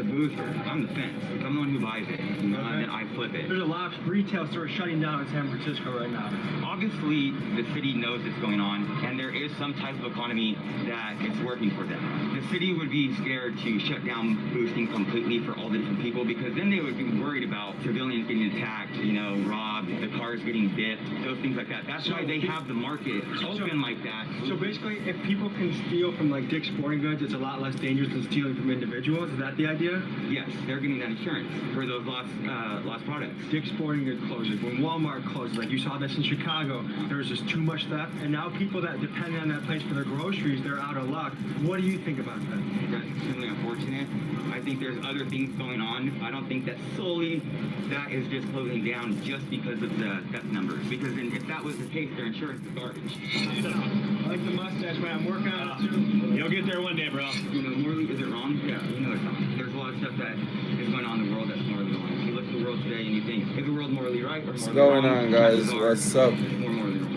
the booster. I'm the fence. I'm the one who buys it, you know, and then I flip it. There's a lot of retail stores shutting down in San Francisco right now. Obviously, the city knows it's going on, and there is some type of economy that it's working for them. The city would be scared to shut down boosting completely for all the different people, because then they would be worried about civilians getting attacked, you know, robbed, the cars getting dipped, those things like that. That's why they have the market open like that. So basically, if people can steal from like Dick's Sporting Goods, it's a lot less dangerous than stealing from individuals. Is that the idea? Yes, they're getting that insurance for those lost products. Dick's Sporting Goods closes. When Walmart closes, like you saw this in Chicago, there was just too much theft, and now people that depend on that place for their groceries, they're out of luck. What do you think about that? That's extremely unfortunate. I think there's other things going on. I don't think that solely that is just closing down just because of the theft numbers. Because if that was the case, their insurance is garbage. I like the mustache, man. I'm working on it too. You'll get there one day, bro. You know, morally, is it wrong? Yeah, you know it's wrong. There's a lot of stuff that is going on in the world that's morally wrong. If you look at the world today and you think, is the world morally right or morally What's going wrong? on, guys? What's up? It's more morally wrong.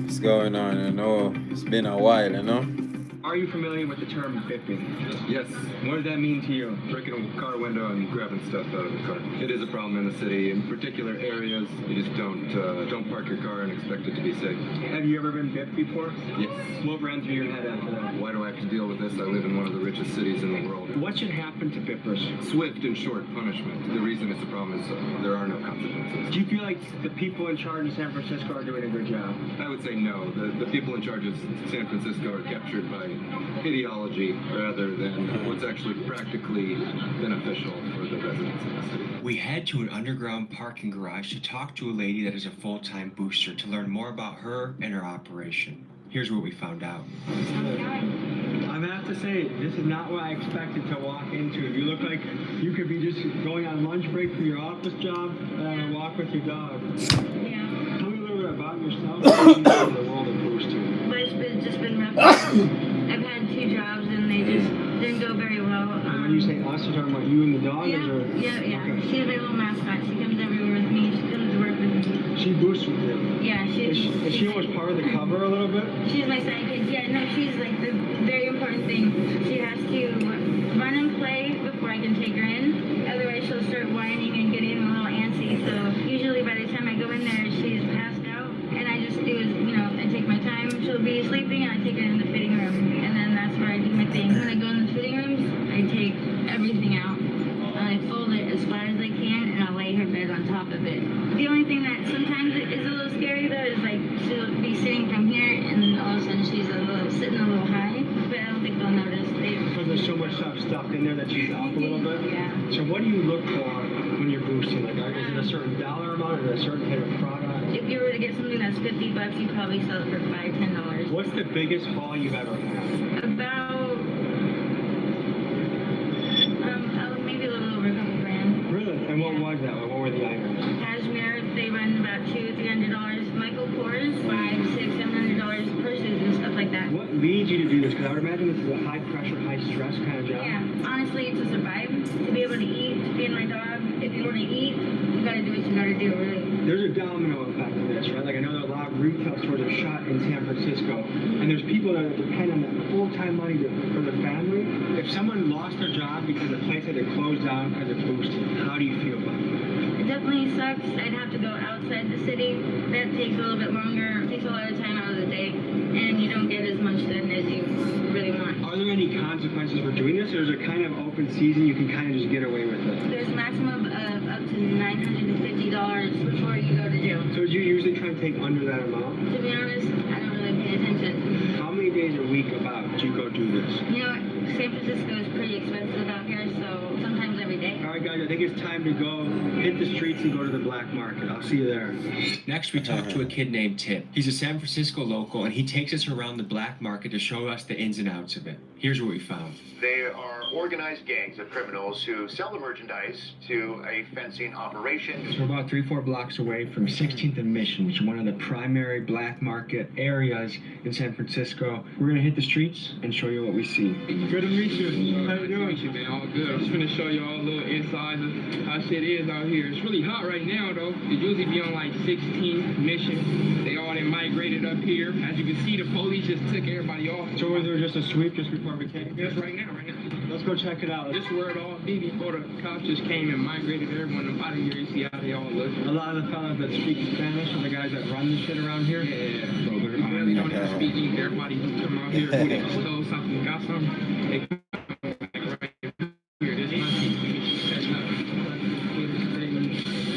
What's going on? You know, it's been a while, you know. Are you familiar with the term bipping? Yes, What does that mean to you? breaking a car window and grabbing stuff out of the car. It is a problem in the city. In particular areas, you just don't park your car and expect it to be safe. Have you ever been bipped before? Yes. What ran through your head after that? Why do I have to deal with this? I live in one of the richest cities in the world. What should happen to bippers? Swift and short punishment. The reason it's a problem is there are no consequences. Do you feel like the people in charge in San Francisco are doing a good job? I would say no. The people in charge of San Francisco are captured by ideology rather than what's actually practically beneficial for the residents of the city. We head to an underground parking garage to talk to a lady that is a full-time booster to learn more about her and her operation. Here's what we found out. I'm gonna have to say, this is not what I expected to walk into. You look like you could be just going on lunch break from your office job and on a walk with your dog. Yeah, Tell me a little bit about yourself and the world of boosting. but it's just been rough. I've had 2 jobs and they just didn't go very well. And when you say us, you're talking about you and the dog? yeah, Or? yeah. Okay. She's my little mascot. She comes everywhere with me. She comes to work with me. She boosts with you. Yeah, Is she almost part of the cover a little bit? she's my sidekick. Yeah, no, she's like the very important thing. She has to run and play before I can take her in. Otherwise, she'll start whining and getting a little antsy. So usually by the time I go in there, she's passed out. And I just do is, I take my time. She'll be sleeping and I take her in the fitting room. And then that's where I do my thing. When I go in the fitting rooms, I take everything out. And I fold it as far as I can and I lay her bed on top of it. The only thing that sometimes is a little scary though is like she'll be sitting from here and then all of a sudden she's sitting a little high. But I don't think they'll notice. Because there's so much stuff stuffed in there that she's off a little bit? Yeah. So what do you look for when you're boosting? Like, is it a certain dollar amount or a certain type of product? If you were to get something that's $50, you'd probably sell it for $5, $10. What's the biggest haul you've ever had? About maybe a little over a couple grand. Really? And what was that? What were the items? Cashmere, they run about $200-$300. Michael Kors, $500-$700 purses and stuff like that. What leads you to do this? Because I would imagine this is a high pressure, high stress kind of job. Yeah, honestly, to survive, to be able to eat, to feed my dog. If you want to eat, you gotta do what you gotta do, really. There's a domino effect of this, right? Like I know that a lot of retail stores are shut in San Francisco, and there's people that depend on that full-time money for their family. If someone lost their job because the place had to close down because of boosting, how do you feel about it? It definitely sucks. I'd have to go outside the city. That takes a little bit longer. It takes a lot of time out of the day, and you don't get as much done as you really want. Are there any consequences for doing this, or is it kind of open season, you can kind of just get away with it? There's a maximum of up to $950 before you go to jail. So do you usually try to take under that amount? To be honest, I don't really pay attention. How many days a week about do you go do this? You know what? San Francisco is pretty expensive out here, so sometimes every day. All right, guys, I think it's time to go hit the streets and go to the black market. I'll see you there. Next, we talk to a kid named Tip. He's a San Francisco local, and he takes us around the black market to show us the ins and outs of it. Here's what we found. They are organized gangs of criminals who sell the merchandise to a fencing operation. So we're about 3-4 blocks away from 16th and Mission, which is one of the primary black market areas in San Francisco. We're gonna hit the streets and show you what we see. Good to meet you. How you doing? Meet you, man. All good. I'm just gonna show you all a little insides of how shit is out here. It's really hot right now, though. It usually be on like 16th Mission. They all then migrated up here. As you can see, the police just took everybody off. So was there just a sweep just before we came? Yes, right now. Let's go check it out. This is where it all be before the cops just came and migrated everyone out of here. You see how they all look. A lot of the fellas that speak Spanish are the guys that run the shit around here. Yeah. So they really don't even speak English. Everybody who come out here, who they stole something, got something, they come like right here. This must be setting up.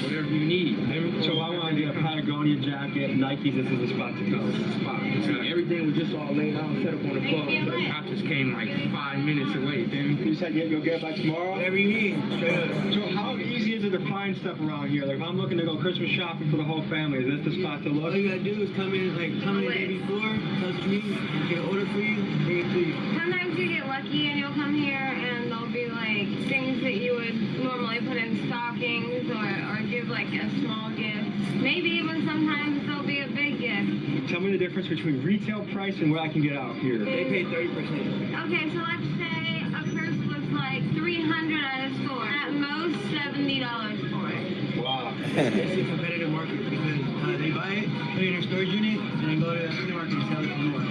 Whatever you need. So I want to get a Patagonia jacket, Nikes, this is the spot to go. Everything was just all laid out, set up on the floor. So the cops just came like 5 minutes away. Then You said you'll get it by tomorrow? whatever you need. So how easy is it to find stuff around here? Like if I'm looking to go Christmas shopping for the whole family, is this the spot to look? All you gotta do is come in the day before, touch me, get an order for you, bring it to you. Sometimes you get lucky and you'll come here and there'll be like things that you would normally put in stockings or give like a small gift. Maybe even sometimes there'll be a big gift. Tell me the difference between retail price and what I can get out here. They pay 30%. Okay, so let's say a purse was like $300 at a store. At most $70 for it. Wow. It's a competitive market because they buy it, put it in their storage unit, and then go to the supermarket and sell it for more.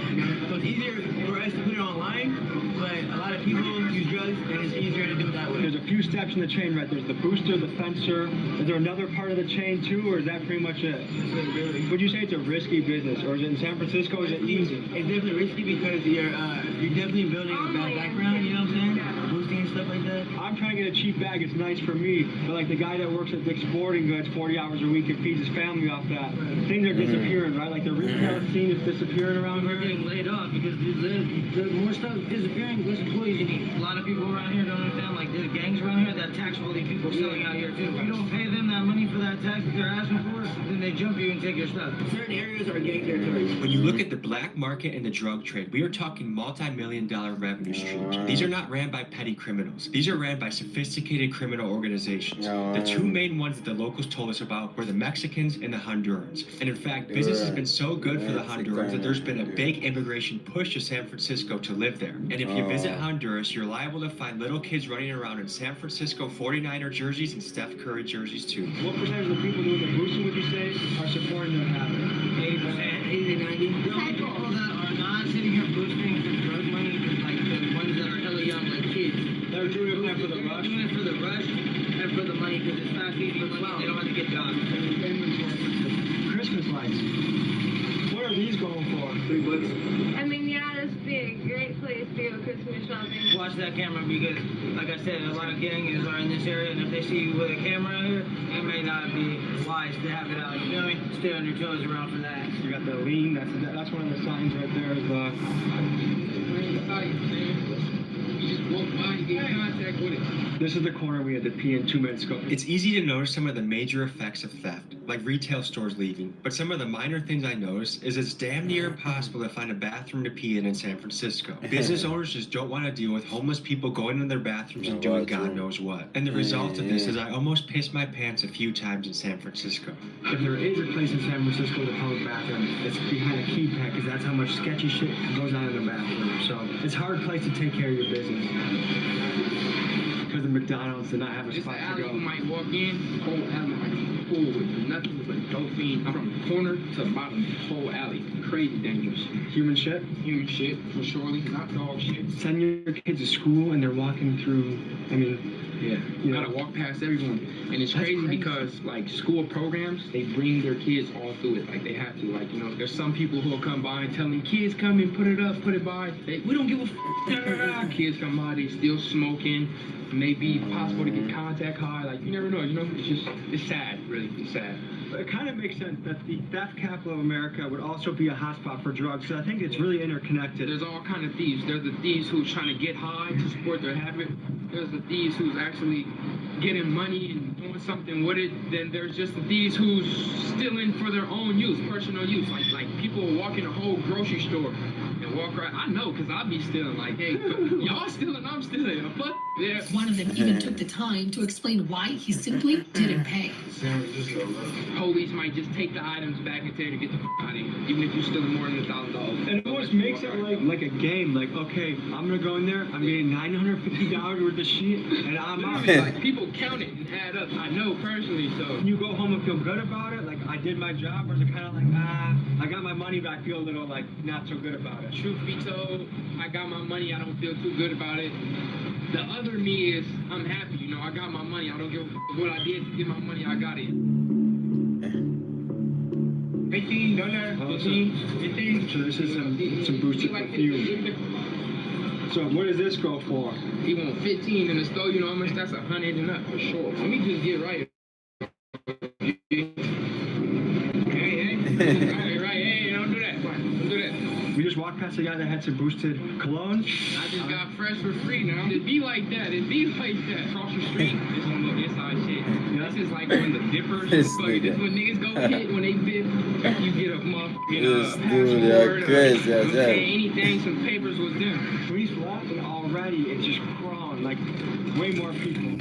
So it's easier for us to put it online, but a lot of people use drugs, and it's easier to do it that way. There's a few steps in the chain, right? There's the booster, the fencer. Is there another part of the chain too, or is that pretty much it? Would you say it's a risky business, or is it in San Francisco? Is it easy? It's definitely risky because you're definitely building a bad background, you know what I'm saying? Boosting and stuff like that. I'm trying to get a cheap bag. It's nice for me, but like the guy that works at Dick's Sporting Goods 40 hours a week and feeds his family off that, things are disappearing, right? Like the retail scene is disappearing around We're here. getting laid off because the more stuff disappearing, less employees you need. A lot of people around here don't understand, like there's gangs around here that tax all these people selling out here too. If you don't pay them that money for that tax that they're asking for, then they jump you and take your stuff. Certain areas are gang territories. When you look at the black market and the drug trade, we are talking multi-million-dollar revenue streams. These are not ran by petty criminals. These are ran by sophisticated criminal organizations. The two main ones that the locals told us about were the Mexicans and the Hondurans. And in fact, business has been so good for the Hondurans that there's been a big immigration push to San Francisco to live there. And if you visit Honduras, you're liable to find little kids running around in San Francisco 49er jerseys and Steph Curry jerseys too. What percentage of the people doing the boosting would you say are supporting their habit? 80%, 80 to 90. The only people that are not sitting here boosting for drug money is like the ones that are hella young, like kids. They're doing it for the rush. They're doing it for the rush and for the money because it's fast, easy money. They don't have to get jobs. Christmas lights. What are these going for? $3. I mean, yeah, this would be a great place to go Christmas shopping. Watch that camera because, like I said, a lot of gangs are in this area, and if they see you with a camera out here, it may not be wise to have it out. You feel me? Stay on your toes around for that. You got the lean. That's one of the signs right there. Is the You just walk by and get in contact with it. This is the corner we had to pee in 2 minutes ago. It's easy to notice some of the major effects of theft, like retail stores leaving, but some of the minor things I noticed is it's damn near impossible to find a bathroom to pee in San Francisco. Business owners just don't want to deal with homeless people going in their bathrooms and doing God knows what. And the result of this is I almost pissed my pants a few times in San Francisco. If there is a place in San Francisco with a public bathroom, it's behind a key pack because that's how much sketchy shit goes on in the bathroom. So it's a hard place to take care of your business. Because the McDonald's did not have a It's spot an to alley go. you might walk in, whole alley might be full with nothing but dope fiend. I'm from the corner to the bottom, whole alley. Crazy dangerous. Human shit. Human shit, for surely, not dog shit. Send your kids to school and they're walking through, I mean, Yeah, You you know? gotta walk past everyone. And it's That's crazy crazy. because, like, school programs, they bring their kids all through it. Like, they have to. Like, you know, there's some people who will come by and tell them, kids come and put it up, put it by. We don't give a f***. Kids come by, they still smoking. Maybe possible to get contact high. Like, you never know, you know? It's sad, really. It's sad. But it kind of makes sense that the theft capital of America would also be a hotspot for drugs. So I think it's really interconnected. There's all kind of thieves. There's the thieves who's trying to get high to support their habit. There's the thieves who's actually getting money and doing something with it. Then there's just the thieves who's stealing for their own use, personal use. Like people walk in a whole grocery store and walk right. I know, because I be stealing. Like, hey, y'all stealing, I'm stealing. Fuck yeah. One of them even took the time to explain why he simply didn't pay. Police might just take the items back and tell you to get the out of here, even if you're stealing more than $1,000. And it almost makes it like a game. Like, okay, I'm gonna go in there. I'm getting $950 worth of shit, and I'm out. Like, people count it and add up. I know personally, so. You go home and feel good about it. Like I did my job, or is it kind of like I got my money back, feel a little like not so good about it. Truth be told, I got my money. I don't feel too good about it. The other me is, I'm happy, you know, I got my money. I don't give a what I did to get my money, I got it. $15, 15. So this is some boosted perfume. So what does this go for? He want 15 in the store, you know how much that's 100 and up for sure. Let me just get right. Hey, don't do that. Don't do that. We just walked past a guy that had some boosted cologne. I just got fresh for free now. It be like that. Across the street, it's on the inside shit. Yeah. This is like when the dippers, This like this nigga. when niggas go hit, when they dip, you get a motherfucking This dude, passport, you're crazy as hell. anything, some papers was done. When he's walking already, it's just crawling, like way more people.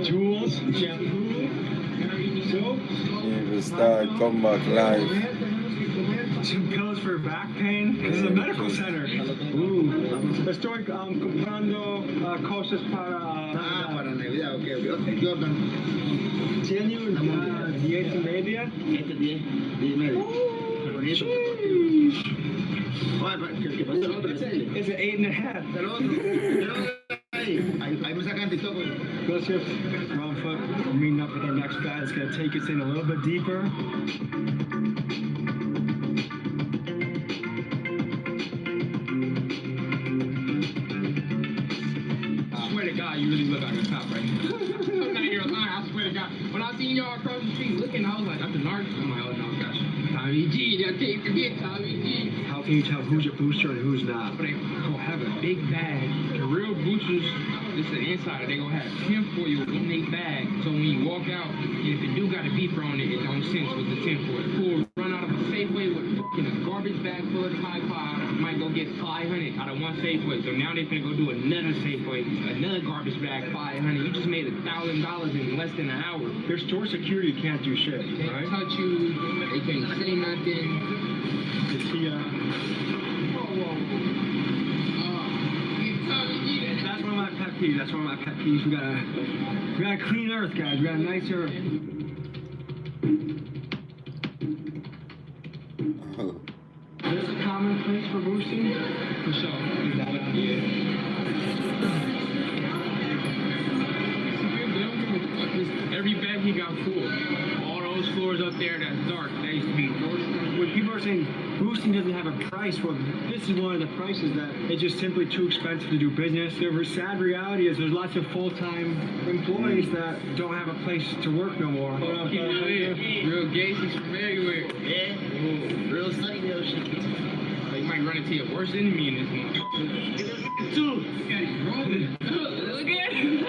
Tools, shampoo, soap. Even start come back live. Some pills for back pain. This is a medical center. Ooh. Estoy comprando cosas para... para Navidad, ok. Jordan. ¿Tiene una 10 y media? Este 10 y medio. Bonito. ¿Qué pasa? El otro, It's an 8.5. el otro. Ahí me sacan TikTok. Let's just wrong foot. We're meeting up with our next bat. It's going to take us in a little bit deeper. I swear to God, you really look like a cop right now. I'm not here lying, I swear to God. When I seen y'all across the street looking, I was like, that's the narc. I'm like, oh no, gosh. Tommy G, that can't forget Tommy G. How can you tell who's a booster and who's not? But they gonna have a big bag. The real boosters, this is the insider, they gonna have 10 for you in their bag. So when you walk out, if it do got a beeper on it, it don't sense with the 10 for it. Cool, run out of a Safeway with fucking a garbage bag full of Tide Pod. Might go get 500 out of one Safeway. So now they finna go do another Safeway, another garbage bag, 500. You just made $1,000 in less than an hour. Their store security can't do shit, They right? touch you, they can't say nothing. Katia. That's one of my pet peeves. That's one of my pet peeves. We gotta clean earth, guys. We got a nice earth. Is this a common place for boosting? For sure. Every bag he got full. All those floors up there that's dark, they used to be When people are saying boosting doesn't have a price, well, this is one of the prices that it's just simply too expensive to do business. The sad reality is there's lots of full-time employees that don't have a place to work no more. real Gacy's from everywhere. Yeah. Real sunny little shit. You might run into your worst enemy in this month. Dude, look at it.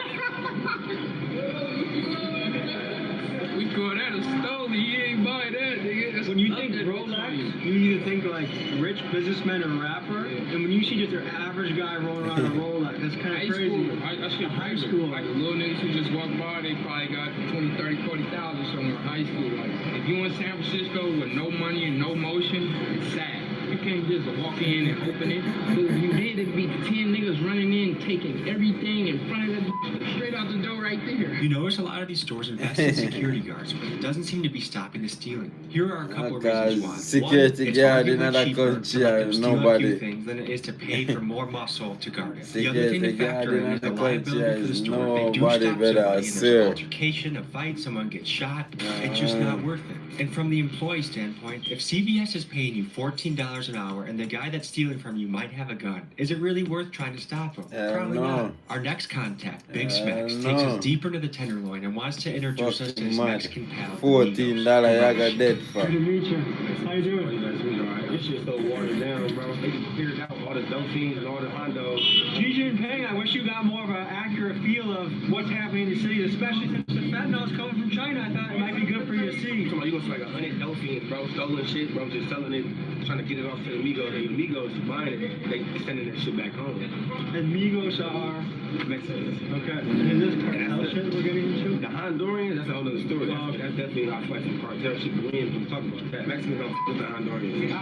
We call that a stole. He ain't buy that, nigga. That's When you think Rolex, you need to think like rich businessman or rapper. And when you see just your average guy rolling around a Rolex, that's kind of crazy. I should high school. Like the little niggas who just walk by, they probably got 20, 30, 40,000 somewhere in high school. Like if you in San Francisco with no money and no motion, it's sad. You can't just walk in and open it. So if you did, it'd be 10 niggas running in, taking everything in front of them, straight out the door right there. You notice a lot of these stores invest in security guards, but it doesn't seem to be stopping the stealing. Here are a couple of reasons why. Security One, it's guard in arguably another cheaper to country let or them steal a few nobody. things than it is to pay for more muscle to guard it. The other Security thing to guard factor in in is the another country liability for the is store. If they do nobody stop better somebody and there's sue. an altercation, a fight, someone gets shot, it's just not worth it. And from the employee standpoint, if CVS is paying you $14 an hour and the guy that's stealing from you might have a gun, is it really worth trying to stop him? Probably no. not. Our next contact, Big Smacks, takes no. us deeper into the Tenderloin and wants to introduce us to his Fucking Mexican pal. $14 I got dead for. Good to meet you. How you doing? This shit's so watered down, bro. They just cleared out all the dope fiends and all the hondos. Xi Jinping, I wish you got more of an accurate feel of what's happening in the city, especially since the fentanyl's coming from China. I thought it might be good for you to see. Come on, you gonna see like 100 dope fiends, bro. Stolen shit, bro. Just selling it, trying to get it off to the Migos. And the Migos buying it, they sending that shit back home. And Migos are Mexicans. okay. And is this cartel shit we're getting into? The Hondurians, that's a whole other story. That's definitely not fighting cartel shit, but we ain't gonna talk about that. Mexicans don't f with the Hondurians.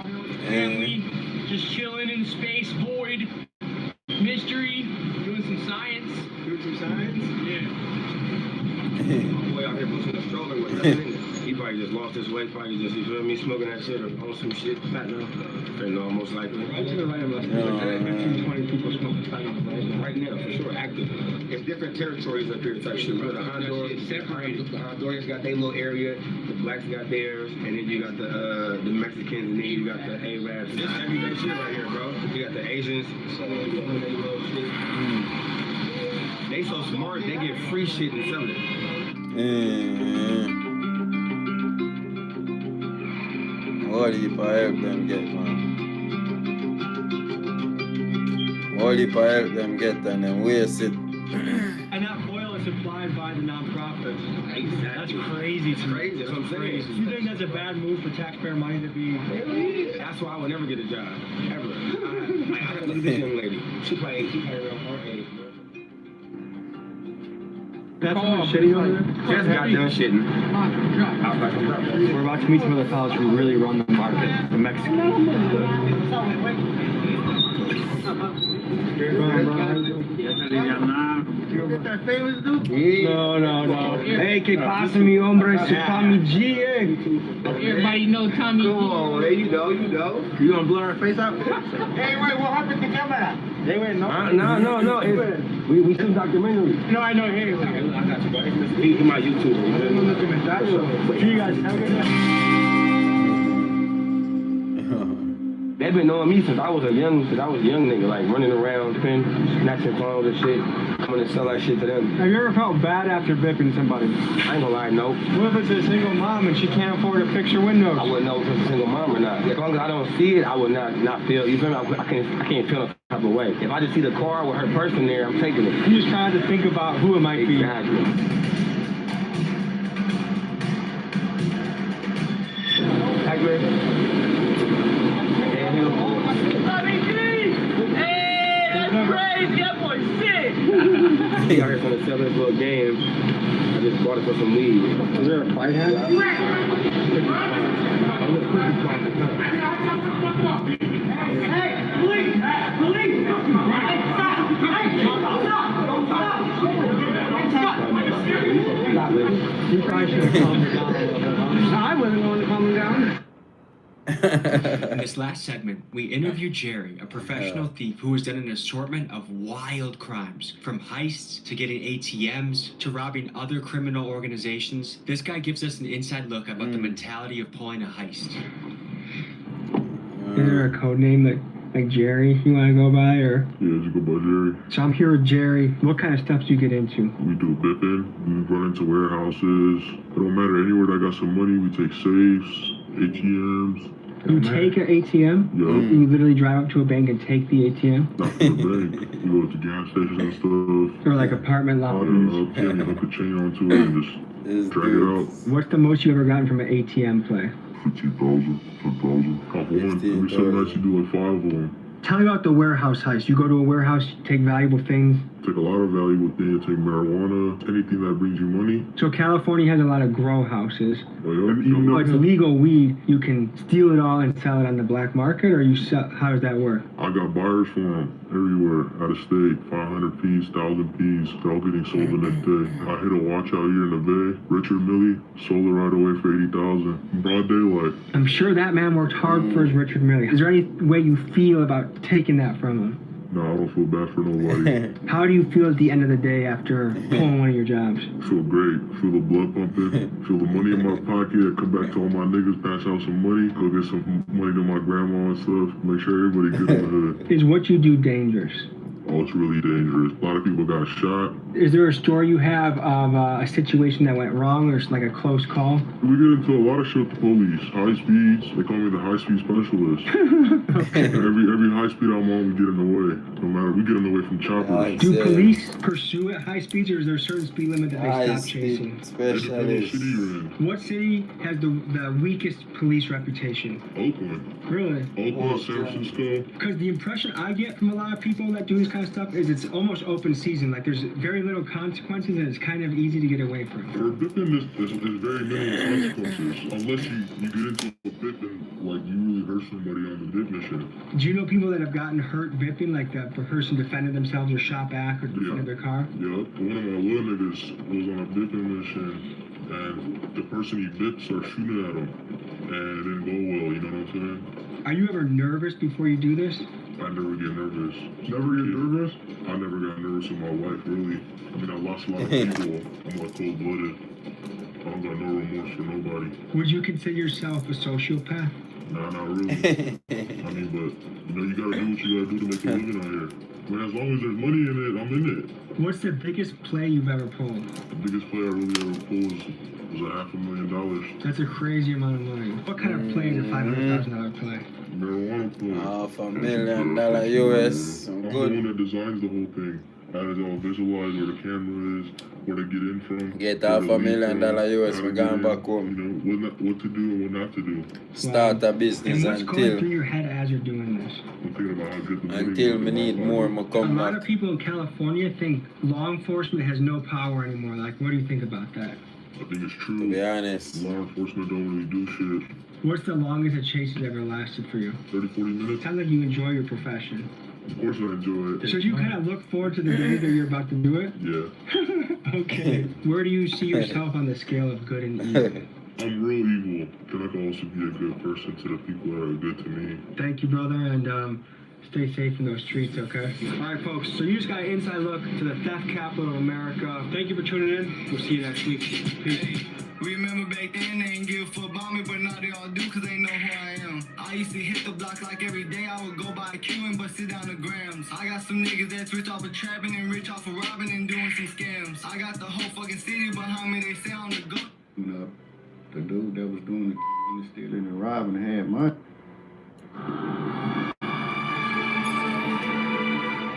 Family, just chilling in space void. Mystery, doing some science. Doing some science? Yeah. Boy out here pushing a stroller with nothing in it. He probably just lost his weight, probably just, you feel me, smoking that shit or on some shit. Fentanyl, most likely. I think right about 15, 20 people smoking fentanyl right now, for sure, active. It's different territories up here type shit. The Hondurans got their little area, the blacks got theirs, and then you got the Mexicans, and then you got the Arabs. This everyday shit right here, bro. You got the Asians selling their little shit. They so smart, they get free shit and sell it. All heap of help them get, man. All heap of help them get and then waste it. And that oil is supplied by the nonprofits. Exactly. That's crazy. It's crazy. That's what I'm saying. You think that's a bad move for taxpayer money to be? That's why I would never get a job. Ever. I look at this young lady. She probably around our age. That's someone shitting over there? Just got done shitting. We're about to meet some other fellas who really run the market, the Mexicans. No. Hey, ¿qué pasa, mi hombre? It's Tommy G, eh? Everybody know Tommy G. Come on, there you go. You gonna blur her face out? Hey, wait, what happened to camera? They went, no. No. We shoot documentaries. No, I know. Hey, I got you, bro. It's my YouTube. you guys have it? They've been knowing me since I was a young nigga, like running around, snatching phones and shit, coming to sell that shit to them. Have you ever felt bad after bipping somebody? I ain't gonna lie, no. What if it's a single mom and she can't afford to fix your windows? I wouldn't know if it's a single mom or not. As long as I don't see it, I would not feel. You feel me? I can't feel a type of way. If I just see the car with her purse in there, I'm taking it. You just trying to think about who it might be. Exactly. He out here trying to sell this little game. I just bought it for some weed. Is there a fight hat? You probably should have calmed her down a little bit. I wasn't going to calm her down. In this last segment, we interviewed Jerry, a professional thief who has done an assortment of wild crimes, from heists to getting ATMs to robbing other criminal organizations. This guy gives us an inside look about the mentality of pulling a heist. Is there a code name like Jerry you want to go by, or? Yeah, just go by Jerry. So I'm here with Jerry. What kind of stuff do you get into? We do bipping, we run into warehouses. It don't matter, anywhere that got some money, we take safes, ATMs. You take an ATM? Yeah. You literally drive up to a bank and take the ATM? Not to the bank. We go to gas stations and stuff. Or like apartment lobbies? You hook a chain onto it and just drag it out. What's the most you ever gotten from an ATM play? 15,000, 10,000. Off one. Every 7 nights you do like 5 of them. Tell me about the warehouse heist. You go to a warehouse, you take valuable things. Take a lot of valuable things, take marijuana, anything that brings you money. So California has a lot of grow houses. Oh, yeah. And even it's legal weed. You can steal it all and sell it on the black market, or you sell, how does that work? I got buyers for them everywhere, out of state, 500 piece, 1,000 piece, they're all getting sold the next day. I hit a watch out here in the Bay, Richard Millie, sold it right away for 80,000, broad daylight. I'm sure that man worked hard for his Richard Millie. Is there any way you feel about taking that from him? No, I don't feel bad for nobody. How do you feel at the end of the day after pulling one of your jobs? Feel great. Feel the blood pumping. Feel the money in my pocket. I come back to all my niggas, pass out some money. Go get some money to my grandma and stuff. Make sure everybody good in the hood. Is what you do dangerous? Oh, it's really dangerous. A lot of people got shot. Is there a story you have of a situation that went wrong or like a close call? We get into a lot of shit with the police. High speeds. They call me the high speed specialist. Every high speed I'm on, we get in the way. No matter, we get in the way from choppers. Do police pursue at high speeds, or is there a certain speed limit that they stop chasing? What city has the weakest police reputation? Oakland. Really? Oakland, San Francisco. Because the impression I get from a lot of people that do this kind of stuff is it's almost open season. Like there's very little consequences and it's kind of easy to get away from. For bipping, there's very minimal consequences. Unless you get into a bip and like you really hurt somebody on the bip mission. Do you know people that have gotten hurt bipping, like the person defended themselves or shot back or defended their car? Yeah. One of my little niggas was on a bipping mission. and the person he bit starts shooting at him, and it didn't go well. You know what I'm saying? Are you ever nervous before you do this? I never get nervous. Never get nervous? I never got nervous in my life, really. I mean, I lost a lot of people. I'm like cold-blooded. I don't got no remorse for nobody. Would you consider yourself a sociopath? Nah, not really. I mean, but, you know, you gotta do what you gotta do to make a living out here. I mean, as long as there's money in it, I'm in it. What's the biggest play you've ever pulled? The biggest play I really ever pulled was $500,000. That's a crazy amount of money. What kind of play is a $500,000 play? Marijuana play. $500 million US. I'm I'm the good. one that designs the whole thing. I had it all visualized where the camera is, where to get in from. Get where to $500 leave million from, US. how We're to going get in, back home. You know, what to do and what not to do. Start a And business what's going through until your head as you're doing this? I'm thinking about how good the money until is we in my need pocket. more. I A come lot of back. people in California think law enforcement has no power anymore. Like, what do you think about that? I think it's true. To be honest. Law enforcement don't really do shit. What's the longest a chase has ever lasted for you? 30, 40 minutes? Sounds like you enjoy your profession. Of course I enjoy it. So you kind of look forward to the day that you're about to do it? Yeah. Okay. Where do you see yourself on the scale of good and evil? I'm real evil. Can I can also be a good person to the people that are good to me? Thank you, brother, and stay safe in those streets, okay? All right, folks, so you just got an inside look to the theft capital of America. Thank you for tuning in. We'll see you next week. Peace. Remember back then they ain't give a fuck about me, but now they all do cause they know who I am. I used to hit the block like every day, I would go by a queue and bust it down the grams. I got some niggas that's rich off of trapping and rich off of robbing and doing some scams. I got the whole fucking city behind me, they say I'm the GOAT. You know, the dude that was doing the stealing and robbing had money.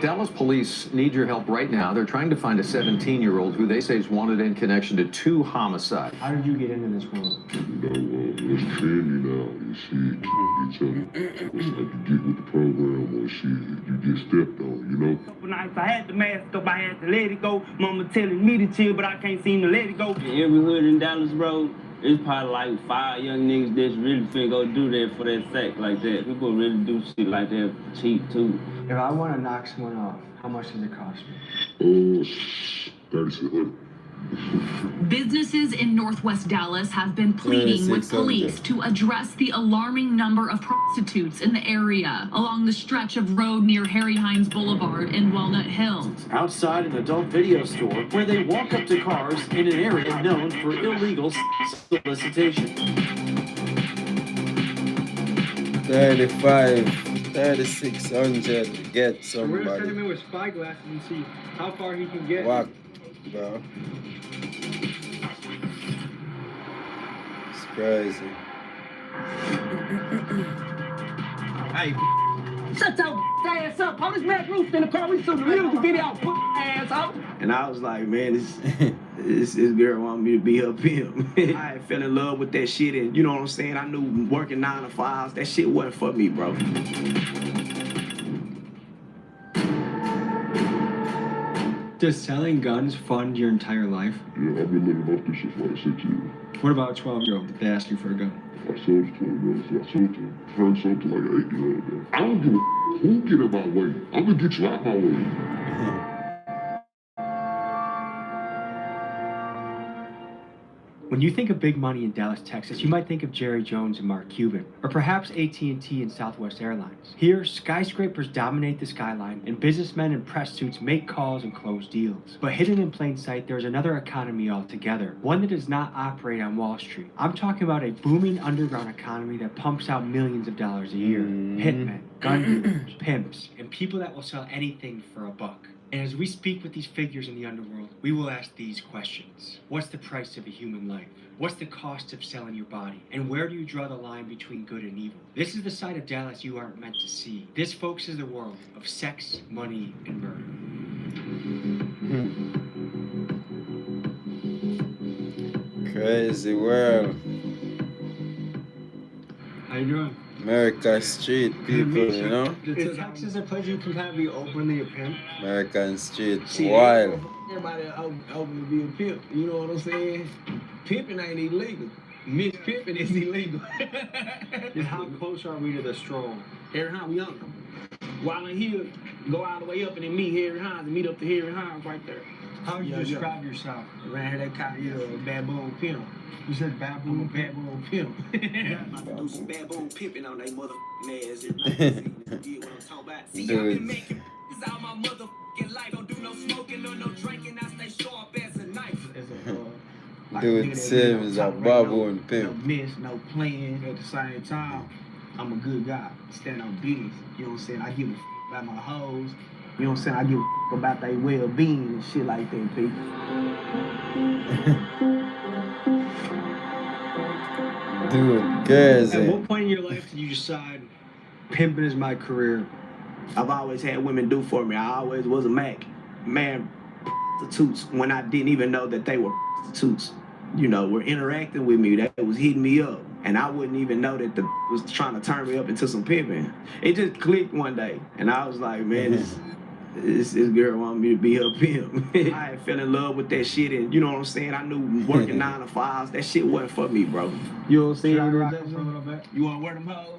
Dallas police need your help right now. They're trying to find a 17-year-old who they say is wanted in connection to 2 homicides. How did you get into this world? You know, it's trendy now. You see, you tell me, it's like you get with the program or shit, you get stepped on, you know? Couple nights I had the mask up, I had to let it go. Mama telling me to chill, but I can't seem to let it go. In every hood in Dallas, bro, it's probably like 5 young niggas that's really finna go do that for that sack like that. People really do shit like that cheap too. If I want to knock someone off, how much does it cost me? 3600. Businesses in Northwest Dallas have been pleading with police to address the alarming number of prostitutes in the area along the stretch of road near Harry Hines Boulevard in Walnut Hills. Outside an adult video store where they walk up to cars in an area known for illegal solicitation. 3600. Get So we're gonna send him somebody. in with spyglasses and see how far he can get. Walk, bro. It's crazy. Hey, shut your ass up. All this mad roof in the car. We shooting the music video. Put ass out. And I was like, man, this girl want me to be her pimp. I fell in love with that shit, and you know what I'm saying? I knew working 9 to 5s, that shit wasn't for me, bro. Does selling guns fund your entire life? Yeah, I've been living off this shit for like 6 years. What about a 12-year-old that they ask you for a gun? I sold it to him, I sold it to him. Turned sold to like an 8-year-old, man. I don't give a who get in my way. I'm gonna get you out my way. When you think of big money in Dallas, Texas, you might think of Jerry Jones and Mark Cuban, or perhaps AT&T and Southwest Airlines. Here, skyscrapers dominate the skyline, and businessmen in press suits make calls and close deals. But hidden in plain sight, there is another economy altogether, one that does not operate on Wall Street. I'm talking about a booming underground economy that pumps out millions of dollars a year. Hitmen, gun dealers, pimps, and people that will sell anything for a buck. And as we speak with these figures in the underworld, we will ask these questions. What's the price of a human life? What's the cost of selling your body? And where do you draw the line between good and evil? This is the side of Dallas you aren't meant to see. This, folks, is the world of sex, money, and murder. Crazy world. How you doing? America street people, you know? Is Texas a place you can kind of be openly a pimp? American street, See, wild. Everybody open to be a pimp, you know what I'm saying? Pimping ain't illegal. Mispimping is illegal. And how close are we to the stroll? Harry Hines, we young. While in here, go all the way up and then meet Harry Hines and meet up to Harry Hines right there. How would you describe yourself? Around here, they call you a baboon pimp. You said baboon. Baboon pimp. About to do some baboon pimping on they motherfucking ass. You get what I'm talking about? See, I've been making out my motherfucking life. Don't do no smoking or no drinking. I stay sharp as a knife. Dude, Sim is a baboon No pimp. miss, no playing. At the same time, I'm a good guy. Stand on business. You know what I'm saying? I give a about my hoes. You know what I'm saying? I give a about their well-being and shit like that, people. Dude, girls. At what point in your life did you decide pimping is my career? I've always had women do for me. I always was a Mac. Man, prostitutes when I didn't even know that they were prostitutes. You know, were interacting with me. They was hitting me up. And I wouldn't even know that the was trying to turn me up into some pimping. It just clicked one day. And I was like, man, this girl want me to be her pimp. I fell in love with that shit. And you know what I'm saying? I knew working 9 to 5s, that shit wasn't for me, bro. You know what I'm saying? Should I rock it for a little bit? You want to wear them hoes?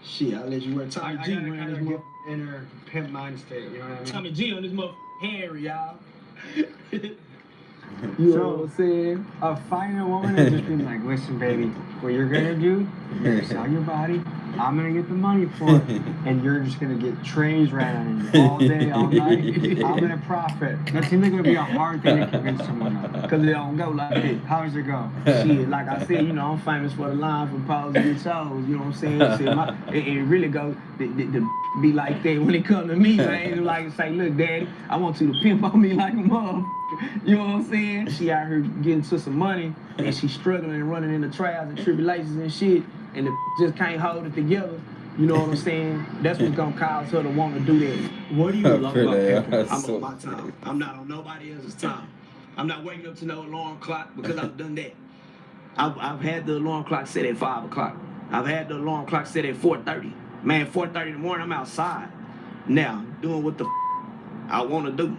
Shit, I'll let you wear Tommy G I gotta around this kind of get motherfucker. inner pimp mind state, you know what I mean? Tommy G on this motherfucking Harry, y'all. You know what I'm saying? Finding a woman and just being like, listen, baby, what you're gonna do, you're gonna sell your body, I'm gonna get the money for it, and you're just gonna get trains ran on you all day, all night. I'm gonna profit. That seems like it would be a hard thing to convince someone of. Cause it don't go like that. How does it go? Shit, like I said, you know, I'm famous for the line for pose and get shows, you know what I'm saying? Shit, it really go to be like that when it come to me. I ain't like say, look, daddy, I want you to pimp on me like a motherfucker. You know what I'm saying? She out here getting to some money and she struggling and running into trials and tribulations and shit, and just can't hold it together. You know what I'm saying? That's what's gonna cause her to want to do that. What do you love about pimping? I'm on my time. I'm not on nobody else's time. I'm not waking up to no alarm clock because I've done that. I've had the alarm clock set at 5 o'clock. I've had the alarm clock set at 4:30. Man, 4:30 in the morning, I'm outside. Now, doing what the I want to do.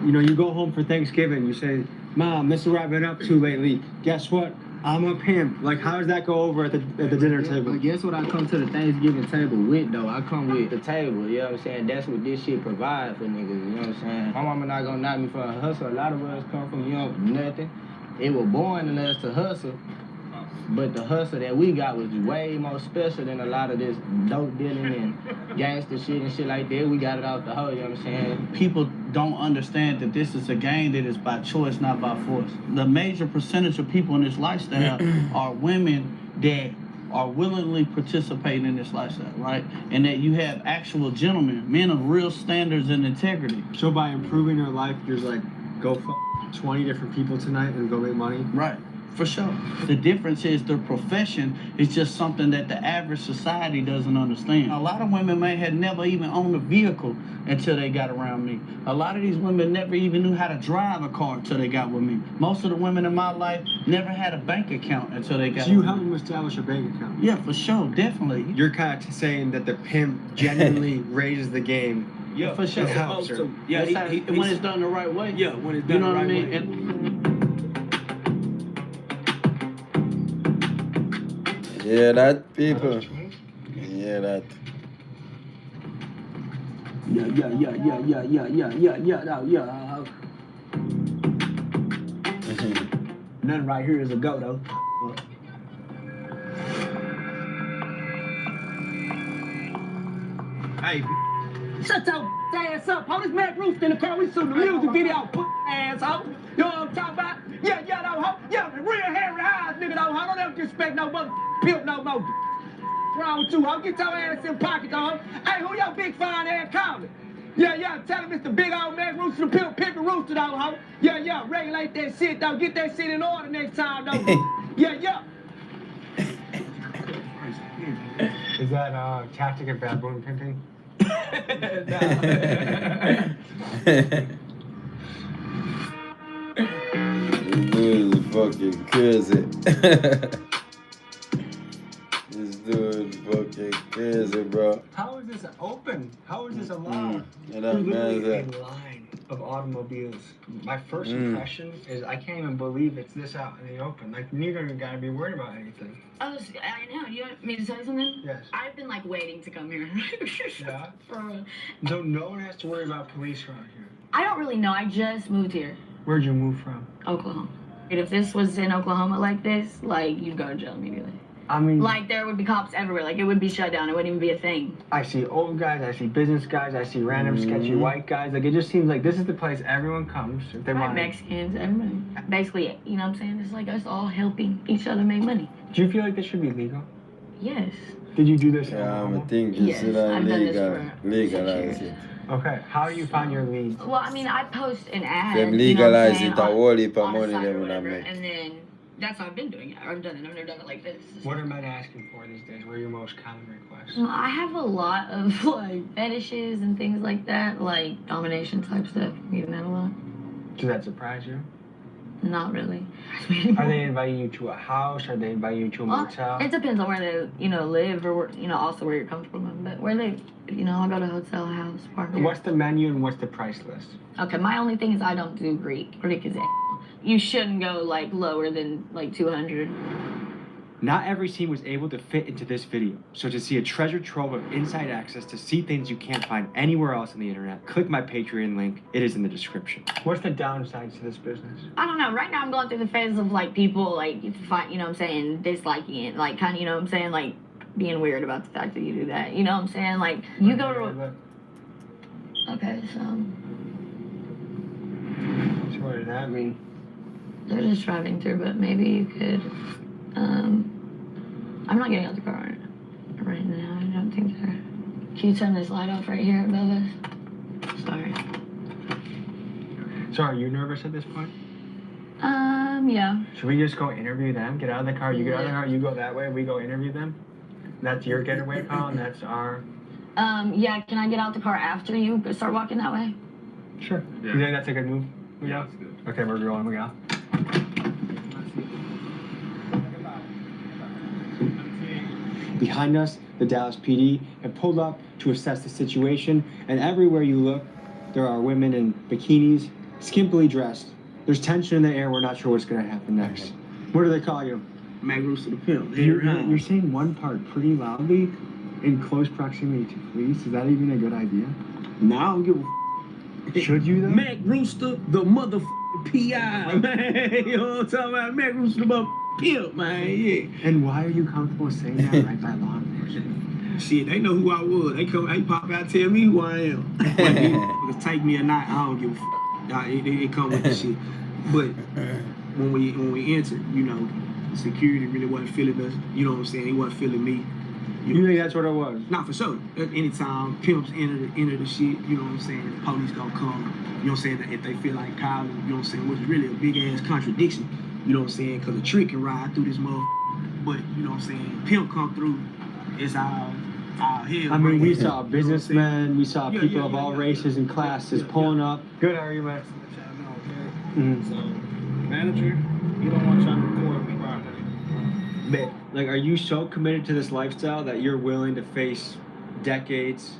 You know, you go home for Thanksgiving, you say, Mom, this is what I've been up to lately. Guess what? I'm a pimp. Like, how does that go over at the dinner table? But guess what I come to the Thanksgiving table with, though? I come with the table, you know what I'm saying? That's what this shit provide for niggas, you know what I'm saying? My mama not gonna knock me for a hustle. A lot of us come from, you know, nothing. It was born in us to hustle. But the hustle that we got was way more special than a lot of this dope dealing and gangster shit and shit like that. We got it out the hole, you know what I'm saying? People don't understand that this is a game that is by choice, not by force. The major percentage of people in this lifestyle are women that are willingly participating in this lifestyle, right? And that you have actual gentlemen, men of real standards and integrity. So by improving your life, you're like, go fuck 20 different people tonight and go make money? Right. For sure. The difference is their profession is just something that the average society doesn't understand. A lot of women may have never even owned a vehicle until they got around me. A lot of these women never even knew how to drive a car until they got with me. Most of the women in my life never had a bank account until they got So you with help me. them establish a bank account? Yeah, for sure, definitely. You're kind of saying that the pimp genuinely raises the game. Yeah, for sure. It helps her. Yeah, when it's done the right way. Yeah, when it's You done know the what I right mean? way. Yeah, that people. Yeah, that. Yeah. Nothing right here is a go though. Hey, Shut your ass up. Hold this man Rooster in the car. We shooting the music video. Put ass up. You know what I'm talking about? Yeah, though, ho. Yeah, the real Harry Hines, nigga, though, ho. Don't ever disrespect no mother pimp no more. What's wrong with you, ho? Get your ass in pocket, though, ho. Hey, who your big fine ass calling? Yeah, tell him it's the big old man Rooster, the pimp, pimpin' Rooster, though, ho. Yeah, regulate that shit, though. Get that shit in order next time, though. Yeah. is that tactic of baboon pimping? This dude is fucking crazy. This dude is fucking Crazy, bro. How is this open? How is this allowed? And There's that man's literally a line of automobiles. My first impression is I can't even believe it's this out in the open. Like, neither of you gotta be worried about anything. Oh, I know. You want me to tell you something? Yes. I've been like waiting to come here. Yeah? For, So no one has to worry about police around here. I don't really know. I just moved here, Where'd you move from? Oklahoma. If this was in Oklahoma like this, like you'd go to jail immediately. I mean, Like there would be cops everywhere. Like it would be shut down. It wouldn't even be a thing. I see old guys, I see business guys, I see random sketchy white guys. Like, it just seems like this is the place everyone comes if they Right, want. Mexicans, everybody. Basically, you know what I'm saying? It's like us all helping each other make money. Do you feel like this should be legal? Yes. Did you do this in Yeah, Oklahoma? I think you Yes, should I've done this for legalize 6 it. Okay, how do you find your leads? Well, I mean, I post an ad. Them you know what I'm legalize saying, it, a whole heap of on a money site or them would whatever, make. and then that's how I've been doing it. I've done it. I've never done it like this. What are men asking for these days? What are your most common requests? Well, I have a lot of like fetishes and things like that, like domination type stuff. You get that a lot? Does that surprise you? Not really. Are they inviting you to a house? Are they inviting you to a motel? It depends on where they, live or where, also where you're comfortable with. But where they, I'll go to a hotel, a house, park. What's the menu and what's the price list? Okay, my only thing is I don't do Greek. Greek is you shouldn't go like lower than like 200. Not every scene was able to fit into this video, so to see a treasure trove of inside access to see things you can't find anywhere else on the internet, click my Patreon link. It is in the description. What's the downsides to this business? I don't know. Right now I'm going through the phases of like people like disliking it, like kind of, like being weird about the fact that you do that. You know what I'm saying? Like you go to. Okay, so. So what does that mean? They're just driving through, but maybe you could. I'm not getting out the car right now. I don't think they're. Can you turn this light off right here above us? Sorry. So are you nervous at this point? Yeah. Should we just go interview them? Get out of the car, you get out of the car, you go that way, we go interview them? That's your getaway call and that's our... Yeah, can I get out the car after you start walking that way? Sure. Yeah. You think that's a good move? Yeah, that's good. Okay, we're going, we go. Behind us, the Dallas PD have pulled up to assess the situation, and everywhere you look, there are women in bikinis, skimpily dressed. There's tension in the air, we're not sure what's gonna happen next. What do they call you? Mac Rooster the Pimp. You're saying one part pretty loudly in close proximity to police. Is that even a good idea? No, I don't give a Should you though? Mac Rooster, the motherfucking PI, man. You know what I'm talking about? Mac Rooster the motherfucking pimp, man, yeah. And why are you comfortable saying that right by law enforcement? Shit, they know who I was. They pop out, tell me who I am. Because take me or not, I don't give a f. It come with the shit. But when we entered, security really wasn't feeling us. You know what I'm saying? He wasn't feeling me. You think that's what it was? Not for sure. Anytime pimps enter the shit, you know what I'm saying? The police gonna come. You know what I'm saying? If they feel like Kyle, you know what I'm saying? Which is really a big ass contradiction. You know what I'm saying? Because a trick can ride through this motherfucker. But you know what I'm saying? Pimp come through. It's our hell. I mean, we saw businessmen, we saw people of all races and classes pulling up. Good, how are you, man? So, manager, you don't want y'all to record me properly. But, like, are you so committed to this lifestyle that you're willing to face decades?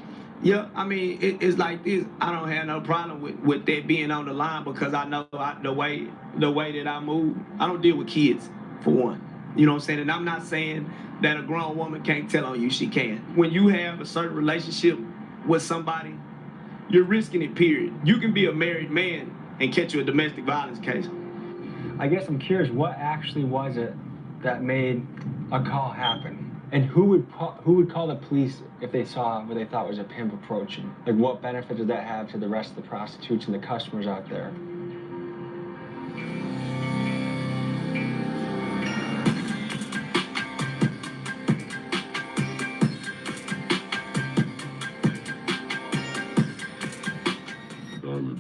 Yeah, I mean, it's like this. I don't have no problem with that being on the line because I know the way that I move. I don't deal with kids, for one. You know what I'm saying? And I'm not saying that a grown woman can't tell on you. She can. When you have a certain relationship with somebody, you're risking it, period. You can be a married man and catch you a domestic violence case. I guess I'm curious, what actually was it that made a call happen? And who would call the police if they saw what they thought was a pimp approaching? Like, what benefit did that have to the rest of the prostitutes and the customers out there?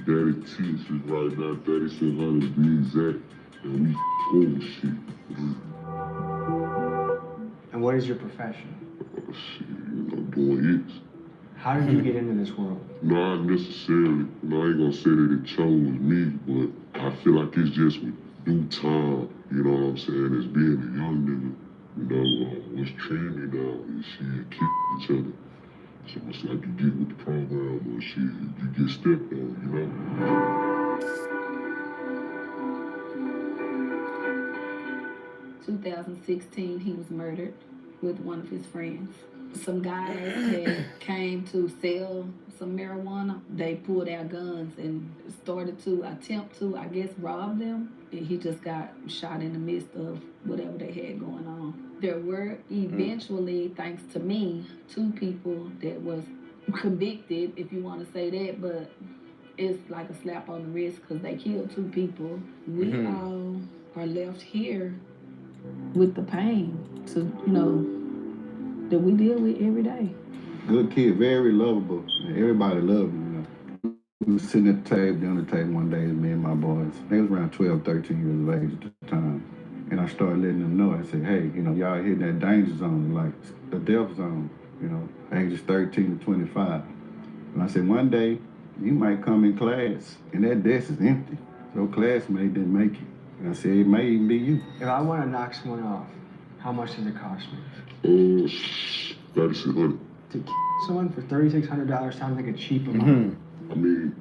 Daddy teaches right now, 3600 to be exact, and we full shit. And what is your profession? Shit, doing hits. How did you get into this world? Not necessarily. I ain't gonna say that it chose me, but I feel like it's just with due time, you know what I'm saying, as being a young nigga. What's trendy now is shit, kick each other. So it's like you get with the program or shit, you get stepped on, you know? 2016, he was murdered with one of his friends. Some guys had came to sell some marijuana. They pulled out guns and started to attempt to, I guess, rob them. And he just got shot in the midst of whatever they had going on. There were eventually, thanks to me, 2 people that was convicted, if you want to say that, but it's like a slap on the wrist because they killed 2 people. We all are left here with the pain to, that we deal with every day. Good kid, very lovable. Everybody loved him, We was sitting at the table, down the table one day, me and my boys. They was around 12, 13 years of age at the time. And I started letting them know, I said, hey, y'all hitting that danger zone, like the death zone, ages 13 to 25. And I said, one day, you might come in class, and that desk is empty. Your classmate didn't make it. And I said, it may even be you. If I want to knock someone off, how much does it cost me? 3,600. To kill someone for $3,600 sounds like a cheap amount. I mean,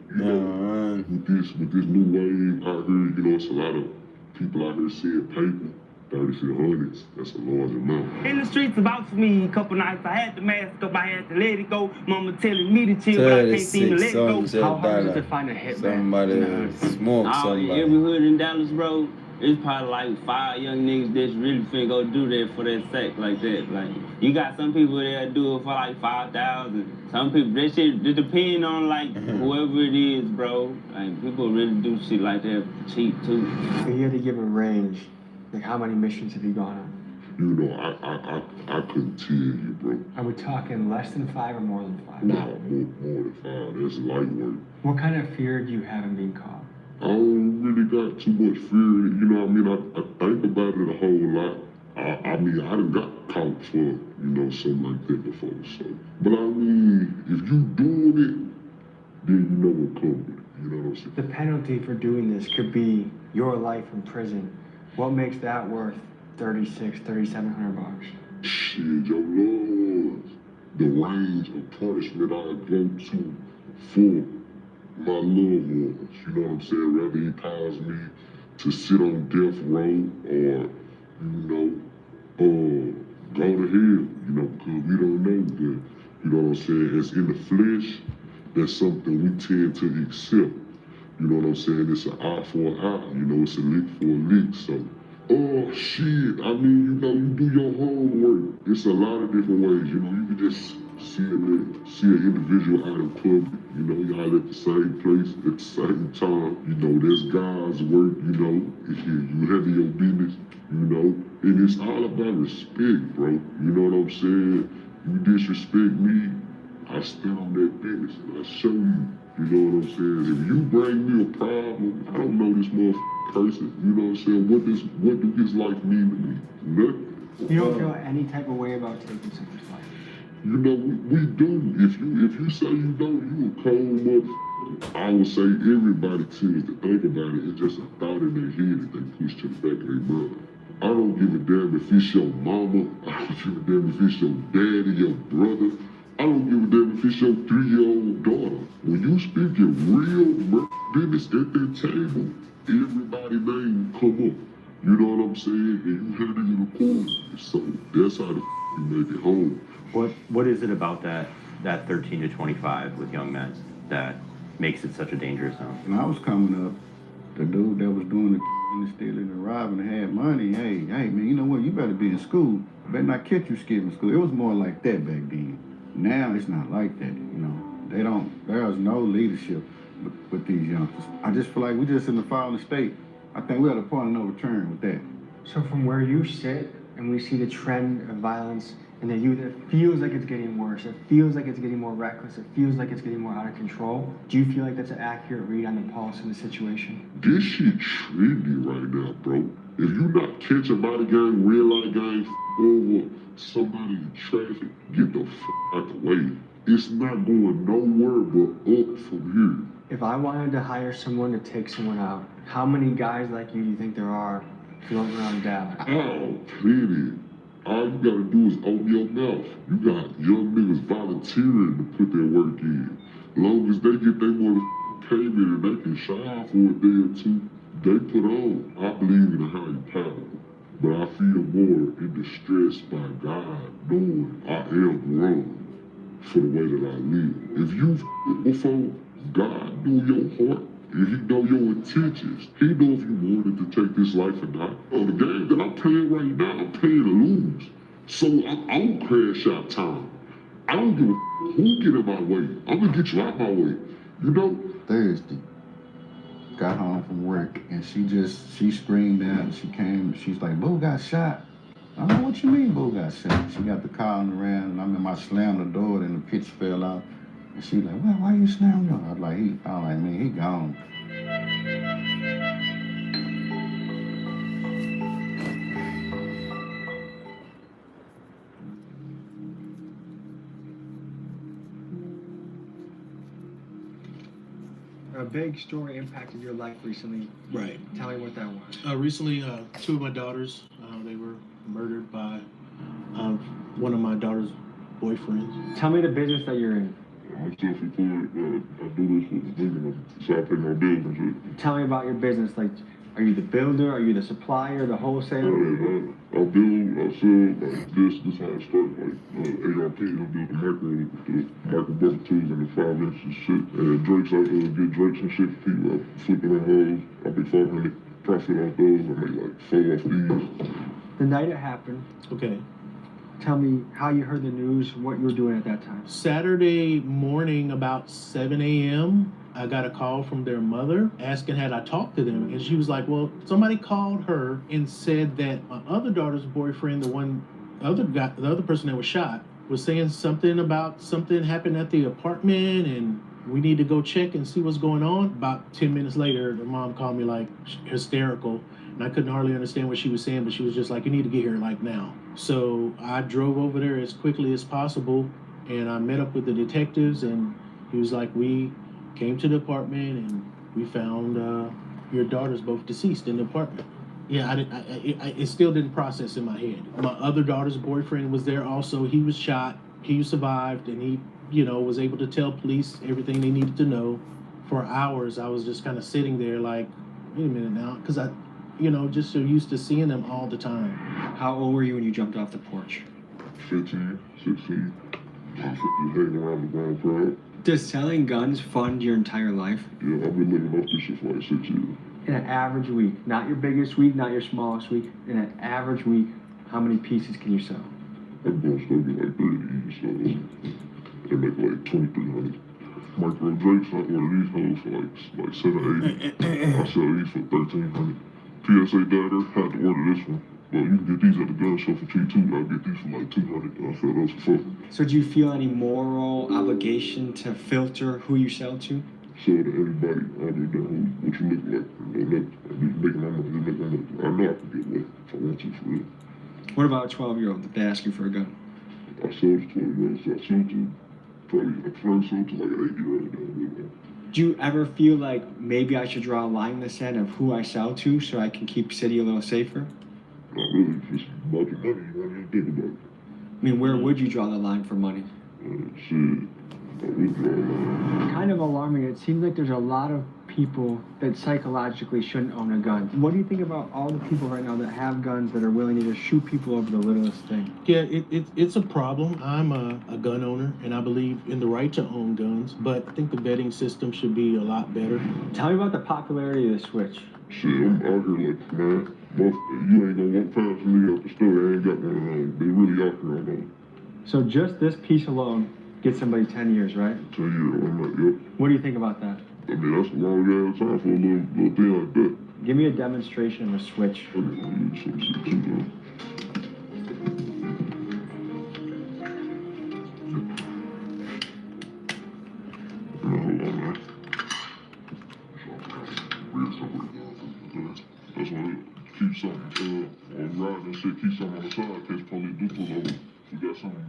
with this new wave out here, it's a lot of people out here seeing paper. 3,600, that's a large amount. In the streets about me a couple nights, I had the mask up, I had to let it go. Mama telling me to chill, but I can't seem to let it go. How hard is it to find a hitman? Somebody smoke somebody. Every hood in Dallas, bro, it's probably like 5 young niggas that's really finna go do that for that sack like that. Like, you got some people that do it for like 5,000. Some people, that shit, it depend on like whoever it is, bro. Like, people really do shit like that cheap too. If you had to give a range, like how many missions have you gone on? I couldn't tell you, bro. Are we talking less than 5 or more than 5? No, more than 5. That's light work. What kind of fear do you have in being caught? I don't really got too much fear in it. I think about it a whole lot. I done got caught for, something like that before. So, but if you doing it, then you know what comes with it. You know what I'm saying? The penalty for doing this could be your life in prison. What makes that worth $3,700? Shit, your loved ones. The range of punishment I go to for my loved ones. You know what I'm saying? Rather he calls me to sit on death row or, go to hell, because we don't know that. You know what I'm saying? As in the flesh, that's something we tend to accept. You know what I'm saying? It's an eye for an eye, it's a lick for a lick. So, shit, you do your homework. It's a lot of different ways, you can just see an individual out in public, y'all at the same place at the same time. There's God's work, if you handle your business, and it's all about respect, bro. You know what I'm saying? You disrespect me, I stand on that business and I show you. You know what I'm saying? If you bring me a problem, I don't know this motherfucking person. You know what I'm saying? What do his life mean to me? Nothing. You don't feel any type of way about taking someone's life? We do. If you say you don't, you a cold motherfucker. I would say everybody tends to think about it. It's just a thought in their head that they push to the back of their mind. I don't give a damn if it's your mama. I don't give a damn if it's your daddy, your brother. I don't give a damn if it's your 3-year-old daughter. When you speak your real business at that table, everybody's name come up. You know what I'm saying? And you handle it accordingly. So that's how you make it home. What is it about that 13 to 25 with young men that makes it such a dangerous zone? When I was coming up, the dude that was doing the stealing and robbing and had money, hey, man, you know what? You better be in school. I better not catch you skipping school. It was more like that back then. Now it's not like that, there's no leadership with these youngsters. I just feel like we're just in the fallen state. I think we're at a point of no return with that. So from where you sit and we see the trend of violence in the youth, it feels like it's getting worse. It feels like it's getting more reckless. It feels like it's getting more out of control. Do you feel like that's an accurate read on the pulse of the situation? This shit trendy right now, bro. If you not catch a body gang, real life gang, over somebody in traffic, get the out the way. It's not going nowhere but up from here. If I wanted to hire someone to take someone out, how many guys like you do you think there are floating around Dallas? Oh, plenty. All you gotta do is open your mouth. You got young niggas volunteering to put their work in. Long as they get their motherfucking payment and they can shine for a day or two, they put on. I believe in a higher power. But I feel more in distress by God knowing I am wrong for the way that I live. If you before, God know your heart and He know your intentions. He know if you wanted to take this life or not. On the game that I'm playing right now, I'm playing to lose. So I don't crash out time. I don't give a who get in my way. I'm gonna get you out my way. You know? Thursday, got home from work and she screamed out and she's like, Boo got shot. I don't know what you mean Boo got shot. She got the calling around and I slammed the door and the pitch fell out. And she like, well, why you slam the door? I was like, man, he gone. A big story impacted your life recently. Right. Tell me what that was. Recently, two of my daughters, they were murdered by one of my daughter's boyfriends. Tell me the business that you're in. I'm self-employed. I do this for a living, so I pay my bills and shit. Tell me about your business. Like, are you the builder? Are you the supplier? The wholesaler? I build, I sell, like this how it started, like ARP, I build the micro bubble tools and the 5-inch and shit. And Drakes, I get Drakes and shit for people. I flip it on hoes. I make 500 profit off those. I make like 4 off these. The night it happened. Okay. Tell me how you heard the news, what you were doing at that time. Saturday morning, about 7 a.m., I got a call from their mother asking had I talked to them. And she was like, well, somebody called her and said that my other daughter's boyfriend, the other person that was shot, was saying something about something happened at the apartment and we need to go check and see what's going on. About 10 minutes later, the mom called me like hysterical. And I couldn't hardly understand what she was saying, but she was just like, you need to get here like now. So I drove over there as quickly as possible and I met up with the detectives and he was like, we came to the apartment and we found your daughters both deceased in the apartment. Yeah, it still didn't process in my head. My other daughter's boyfriend was there also. He was shot, he survived, and he, was able to tell police everything they needed to know. For hours, I was just kind of sitting there like, wait a minute now, because I, just so used to seeing them all the time. How old were you when you jumped off the porch? 15, 16. I was hanging around the grown crowd. Does selling guns fund your entire life? Yeah, I've been living off this shit for like 6 years. In an average week, not your biggest week, not your smallest week, in an average week, how many pieces can you sell? I'm going to still get like 30 each, so they make like 2,300. Micro Drakes, I order these hoes for like 7, 8. I sell these for 1,300. PSA dagger, had to order this one. But you can get these at the gun show for cheap too. I'll get these for like 200. I sell those for 40. So do you feel any moral obligation to filter who you sell to? Sell to anybody other than what you look like. Making my money, make my money. I know I can get away if I want to, for real. What about a 12-year-old that they ask you for a gun? I sell to 12-year-olds. I sell to probably at first sold to like an 8-year-old. Do you ever feel like maybe I should draw a line in the sand of who I sell to so I can keep city a little safer? Not really, just about the money, you don't even think about it. I mean, where would you draw the line for money? Shit, I would draw a line. Kind of alarming. It seems like there's a lot of people that psychologically shouldn't own a gun. What do you think about all the people right now that have guns that are willing to just shoot people over the littlest thing? Yeah, it's a problem. I'm a gun owner, and I believe in the right to own guns, but I think the vetting system should be a lot better. Tell me about the popularity of the Switch. Shit, I'm out here like, man, you ain't gonna walk past me at the store, they ain't got one of them. They really out here, I know. So just this piece alone gets somebody 10 years, right? 10 years, I'm like, yep. What do you think about that? I mean, that's a long ass time for a little thing like that. Give me a demonstration of a Switch. That's why keep something on ride and shit, keep something on the side, catch police do pull over. We got something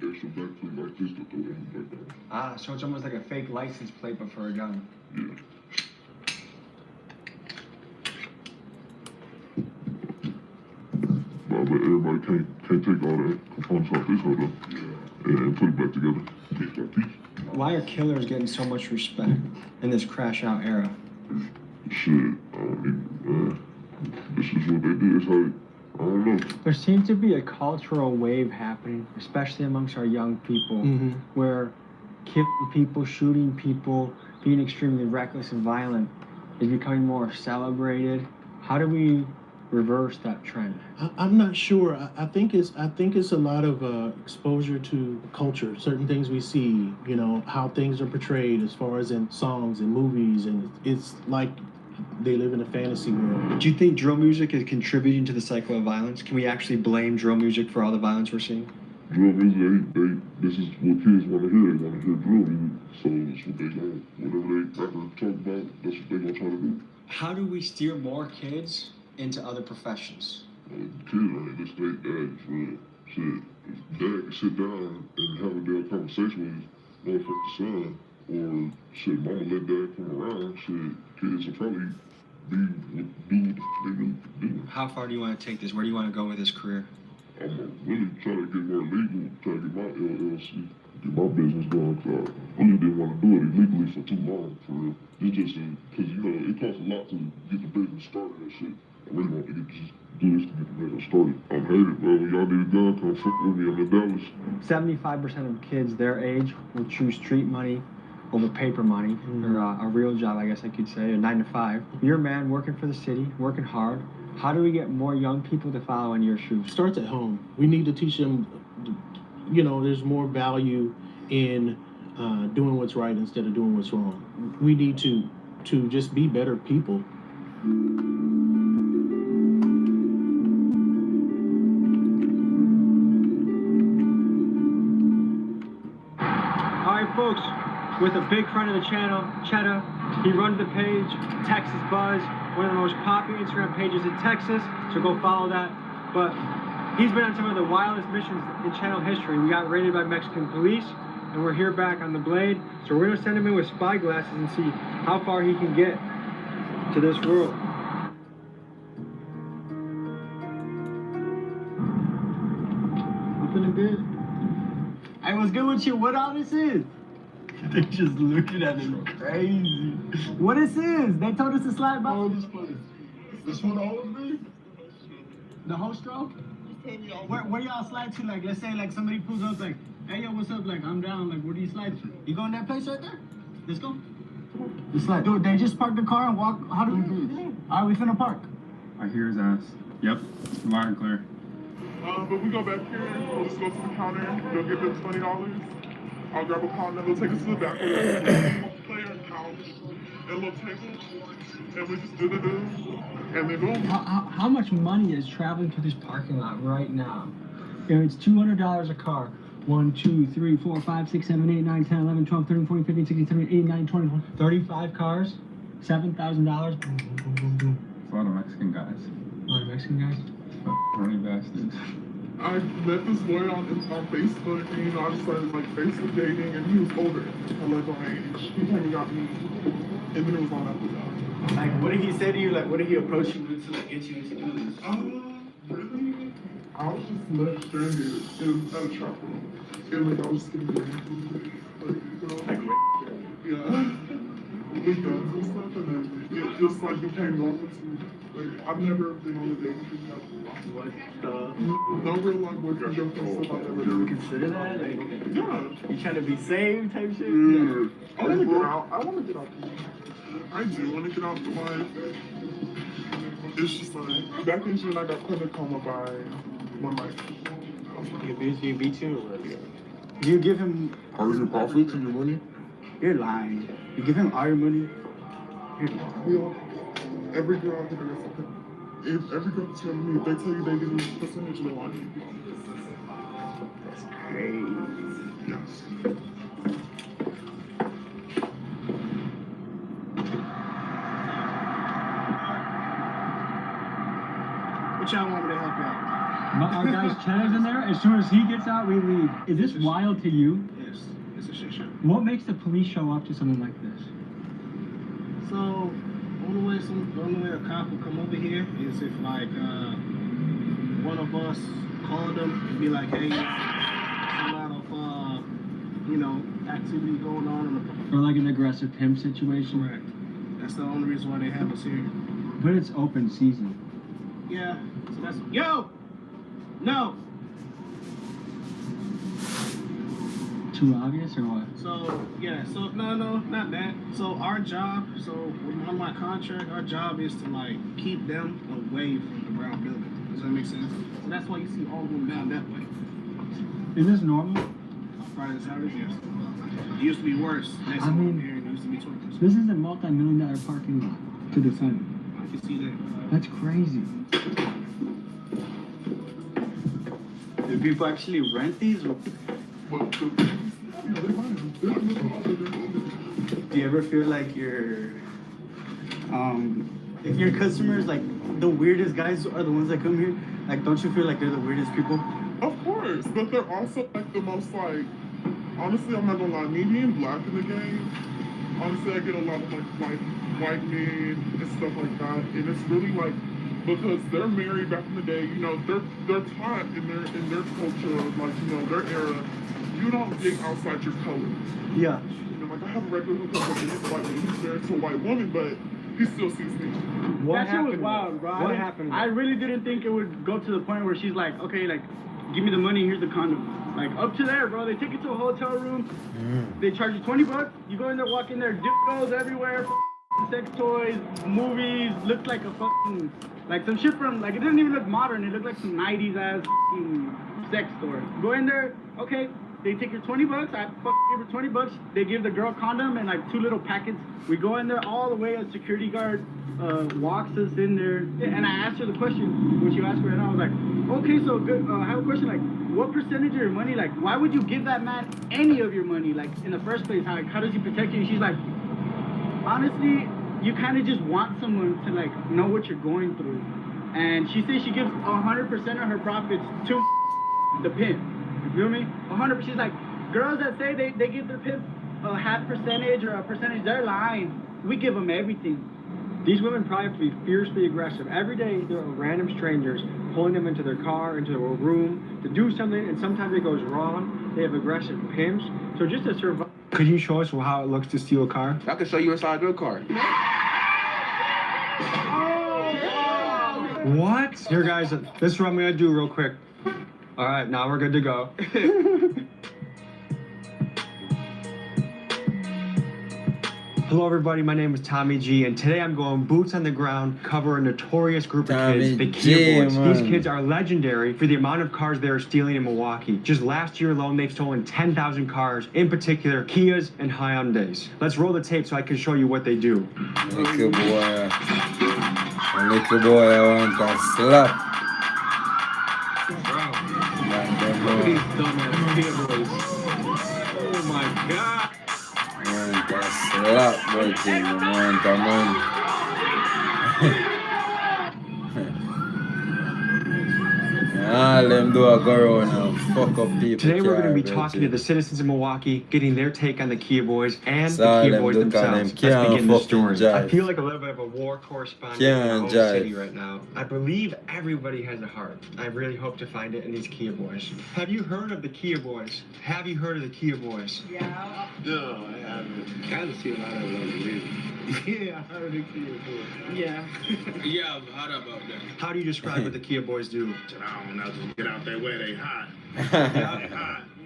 extra back plate like this to throw in the back on. Ah, so it's almost like a fake license plate, but for a gun. Yeah. But everybody everybody can't take all the components off this holder and put it back together piece by piece. Why are killers getting so much respect in this crash out era? Shit, I don't even, this is what they do. It's how, I don't know. There seems to be a cultural wave happening, especially amongst our young people, where killing people, shooting people, being extremely reckless and violent is becoming more celebrated. How do we reverse that trend? I'm not sure. I think it's a lot of exposure to culture, certain things we see, you know, how things are portrayed as far as in songs and movies, and it's like they live in a fantasy world. Do you think drill music is contributing to the cycle of violence? Can we actually blame drill music for all the violence we're seeing? Drill music, this is what kids want to hear. They want to hear drill music, so it's what they going, whatever they got to talk about, that's what they gonna try to do. How do we steer more kids into other professions? Kids right this state age, real shit. If dad can sit down and have a damn conversation with his motherfucking son, or shit, mama let dad come around, shit, kids will probably do what they really do. How far do you want to take this? Where do you want to go with this career? I'm really trying to get more legal, trying to get my LLC, get my business going, because I really didn't want to do it illegally for too long, for real. It's just because, you know, it costs a lot to get the business started and shit. I really want to do this to get the business started. I'm hated, bro. When y'all need a gun, come fuck with me. I'm in Dallas. 75% of kids their age will choose street money over paper money, or a real job, I guess I could say, a 9 to 5. You're a man working for the city, working hard. How do we get more young people to follow in your shoes? Starts at home. We need to teach them, you know, there's more value in doing what's right instead of doing what's wrong. We need to just be better people. Alright folks, with a big friend of the channel, Cheddar. He runs the page, Texas Buzz, one of the most popular Instagram pages in Texas, so go follow that. But he's been on some of the wildest missions in channel history. We got raided by Mexican police, and we're here back on the Blade. So we're gonna send him in with spy glasses and see how far he can get to this world. I'm feeling good. Hey, what's good with you? What all this is? They're just looking at him crazy. What this is? They told us to slide by. Oh, this place. This one all of me? The whole stroke? Where y'all slide to? Like, let's say like somebody pulls up like, hey yo, what's up? Like, I'm down. Like, where do you slide to? You going that place right there? Let's go. Let's slide. Dude, they just parked the car and walk. How do we do this? All right, we finna park. I hear his ass. Yep, loud and clear. But we go back here, we'll just go to the counter, they'll give them $20. I'll grab a pound, and they'll take us to the back. Player and couch, and a little table, and we just do the do, and then boom. How much money is traveling to this parking lot right now? You know, it's $200 a car. 1, 2, 3, 4, 5, 6, 7, 8, 9, 10, 11, 12, 13, 14, 15, 16, 17, 18, 19, 20, 35 cars, $7,000. It's a lot of Mexican guys. A lot of Mexican guys? Horny bastards. I met this boy on Facebook, and, you know, I just started, like, Facebook dating, and he was older, like my age. He came and got me, and then it was on after that. Like, what did he say to you? Like, what did he approach you with to, like, get you to do this? Really? I was just left stranded at a trap room, and, like, I was just getting like, you know, yeah. With guns and stuff, and then it just, like, became normal to me. Like, I've never been on a date with him. No real like boyfriend girlfriend stuff I've ever done. You consider that? Like, yeah. You trying to be saved type shit? Yeah. I want to get out. I want to get out. I do want to get out the life. It's just like back in June I got put in a coma by one night. He abused you, beat you, or whatever. Do you give him all your profits and your money? You're lying. You give him all your money? You're lying. Yeah. Every girl out there is something. If every girl that's telling me, if they tell you they give you a percentage, they're lying. That's crazy. Yes. What y'all want me to help you out? Our guy's Cheddar's in there. As soon as he gets out, we leave. Is this wild to you? Yes, it's a shit show. What makes the police show up to something like this? So, only way a cop will come over here is if like one of us call them and be like, hey, there's a lot of, you know, activity going on. Or like an aggressive pimp situation. Correct. That's the only reason why they have us here. But it's open season. Yeah. So that's yo. No. Too obvious or what? So yeah. So no, not that. So our job. So on my contract, our job is to like keep them away from the brown building. Does that make sense? So that's why you see all of them down that way. Is this normal? Friday and Saturdays, yes. It used to be worse. Next I mean, here, it used to be 20%. This is a multi-million-dollar parking lot to the side. I can see that. That's crazy. Do people actually rent these? Or... Do you ever feel like your customers, like the weirdest guys are the ones that come here? Like, don't you feel like they're the weirdest people? Of course, but they're also like the most like, honestly, I'm not gonna lie, me being black in the game, honestly, I get a lot of like white men and stuff like that, and it's really like, because they're married back in the day, you know, they're taught in their culture, like, you know, their era, you don't get outside your color. Yeah. You know, like I have a regular hookup with this white man, he's married to a white woman, but he still sees me. That shit was wild, bro. What happened? I really didn't think it would go to the point where she's like, okay, like, give me the money, here's the condom. Like, up to there, bro. They take you to a hotel room. They charge you $20. You go in there, walk in there, dildos everywhere, sex toys, movies. Looks like a fucking, like some shit from, like, it didn't even look modern. It looked like some 90s ass fucking sex store. Go in there, okay. They take your $20. I give her $20. They give the girl condom and like 2 little packets. We go in there all the way. A security guard walks us in there. And I asked her the question when she asked for it. And I was like, okay, so good. I have a question. Like, what percentage of your money? Like, why would you give that man any of your money? Like, in the first place, how does he protect you? And she's like, honestly, you kind of just want someone to like know what you're going through. And she says she gives 100% of her profits to the pimp. You feel me? 100%. She's like, girls that say they give their pimp a half percentage or a percentage, they're lying. We give them everything. These women probably have to be fiercely aggressive. Every day, there are random strangers pulling them into their car, into a room to do something, and sometimes it goes wrong. They have aggressive pimps. So just to survive. Could you show us how it looks to steal a car? I can show you inside your car. What? Here, guys, this is what I'm gonna do real quick. All right, now we're good to go. Hello, everybody. My name is Tommy G, and today I'm going boots on the ground, cover a notorious group of kids, the Kia Boys. Man. These kids are legendary for the amount of cars they are stealing in Milwaukee. Just last year alone, they've stolen 10,000 cars, in particular Kias and Hyundais. Let's roll the tape so I can show you what they do. Little boy, I want to slap. Look at these dumbass Kia Boys. Oh my God. Slap, boy, all them do a go around and fuck up people. Today we're going to be talking to the citizens of Milwaukee, getting their take on the Kia Boys and the Kia Boys themselves. Let's begin the story. I feel like a little bit of a war correspondent in our home city right now. I believe everybody has a heart. I really hope to find it in these Kia Boys. Have you heard of the Kia Boys? Have you heard of the Kia Boys? Yeah. No, I haven't. Kind of see a lot of them lately. Yeah, I heard of the Kia Boys. Yeah. Yeah, I've heard about that. How do you describe what the Kia Boys do? I don't know, just get out there where they hot.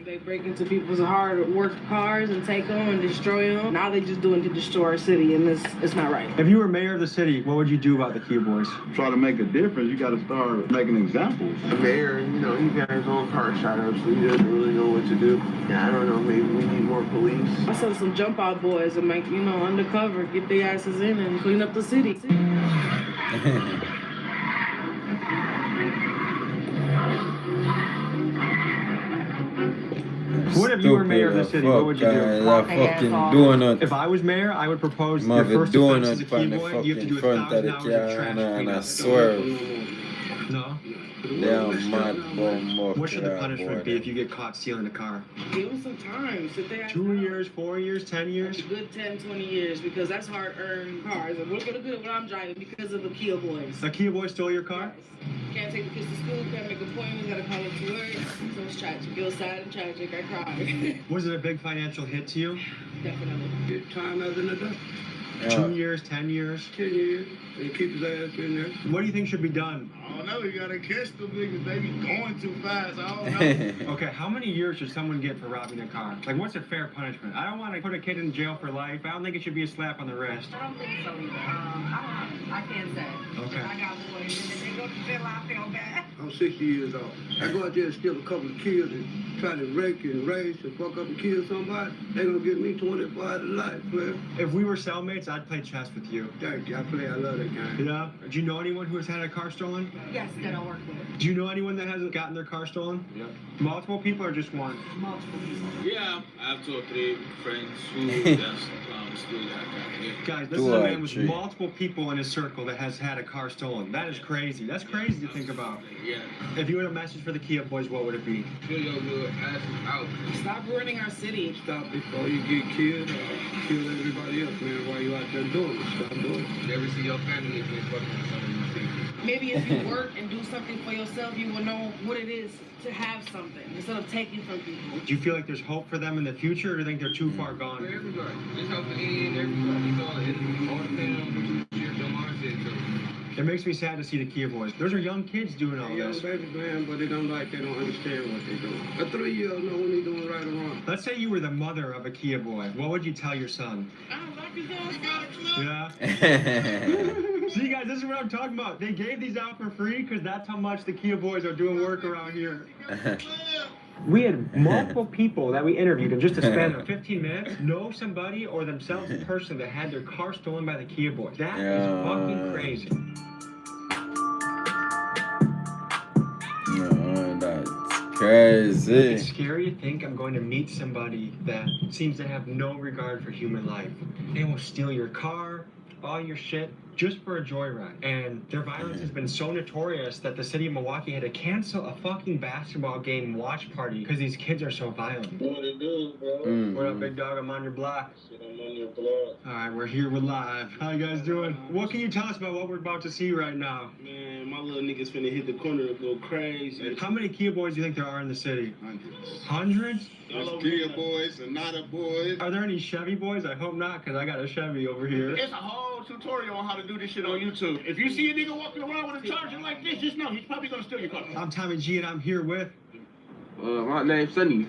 They break into people's hard work cars and take them and destroy them. Now they just doing to destroy our city, and it's not right. If you were mayor of the city, what would you do about the Kia Boys? Try to make a difference. You got to start making examples. The mayor, you know, he got his own car shot up, so he doesn't really know what to do. Yeah, I don't know, maybe we need more police. I send some jump out boys and make, you know, undercover, get their asses in and clean up the city. What if you were mayor of the city? What would you do? Fucking donut. If I was mayor, I would propose your first offense as a Kia Boy, you have to do 1,000 hours of traffic cleanup. and I swear. No? They are mad bum What should the punishment be if you get caught stealing a car? Give them some time. Sit there. 2 years, 4 years, 10 years? A good 10, 20 years because that's hard-earned cars. And look at it when I'm driving because of the Kia boys. A Kia boy stole your car? Can't take the kids to school, can't make appointments, gotta call it to work. So it's tragic. It was sad and tragic. I cried. Was it a big financial hit to you? Definitely. Get time as an adult. 2 years, 10 years? 10 years. And keep his ass in there. What do you think should be done? I don't know. You gotta catch them niggas. They be going too fast. I don't know. Okay, how many years should someone get for robbing a car? Like, what's a fair punishment? I don't want to put a kid in jail for life. I don't think it should be a slap on the wrist. I don't think so either. I can't say. Okay. I got boys and they go to jail, I feel bad. I'm 60 years old. I go out there and steal a couple of kids and try to wreck and race and fuck up and kill somebody. They gonna give me 25 to life, man. If we were cellmates, I'd play chess with you. Thank you. I love that game. Yeah? Do you know anyone who has had a car stolen? Yes, that I work with. Do you know anyone that hasn't gotten their car stolen? Yeah. Multiple people or just one? Multiple people. Yeah, I have 2 or 3 friends who just steal that car. Yeah. Guys, this is a man with multiple people in his circle that has had a car stolen. That is crazy. That's crazy to think about. Yeah. If you had a message for the Kia boys, what would it be? Fill your little asses out. Stop ruining our city. Stop before you get killed. Kill everybody else, man, while you out there doing it. Stop doing it. Never see your family if you're fucking with something you see. Maybe if you work and do something for yourself, you will know what it is to have something instead of taking from people. Do you feel like there's hope for them in the future, or do you think they're too far gone? For everybody. There's hope for any and everybody. It's all depends on what your mindset to. It makes me sad to see the Kia boys. Those are young kids doing all Young this. baby man, but they don't understand what they're doing. A 3-year-old know when they're doing right or wrong. Let's say you were the mother of a Kia boy. What would you tell your son? I don't like his ass. Yeah? See, guys, this is what I'm talking about. They gave these out for free because that's how much the Kia boys are doing work around here. We had multiple people that we interviewed in just a span of 15 minutes know somebody or themselves in person that had their car stolen by the Kia boys. That is fucking crazy. That's crazy. It's scary to think I'm going to meet somebody that seems to have no regard for human life. They will steal your car, all your shit, just for a joyride. And their violence has been so notorious that the city of Milwaukee had to cancel a fucking basketball game watch party because these kids are so violent. What it do, bro? What up, big dog? I'm on your block. Shit, I'm on your block. All right, we're here. We're live. How you guys doing? What can you tell us about what we're about to see right now? Man, my little niggas finna hit the corner and go crazy. How many Kia boys do you think there are in the city? Hundreds. Hundreds? There's Kia boys and not a boys. Are there any Chevy boys? I hope not, because I got a Chevy over here. There's a whole tutorial on how to do this shit on YouTube. If you see a nigga walking around with a charger like this, just know he's probably gonna steal your car. I'm Tommy G, and I'm here with... My name's Sunny.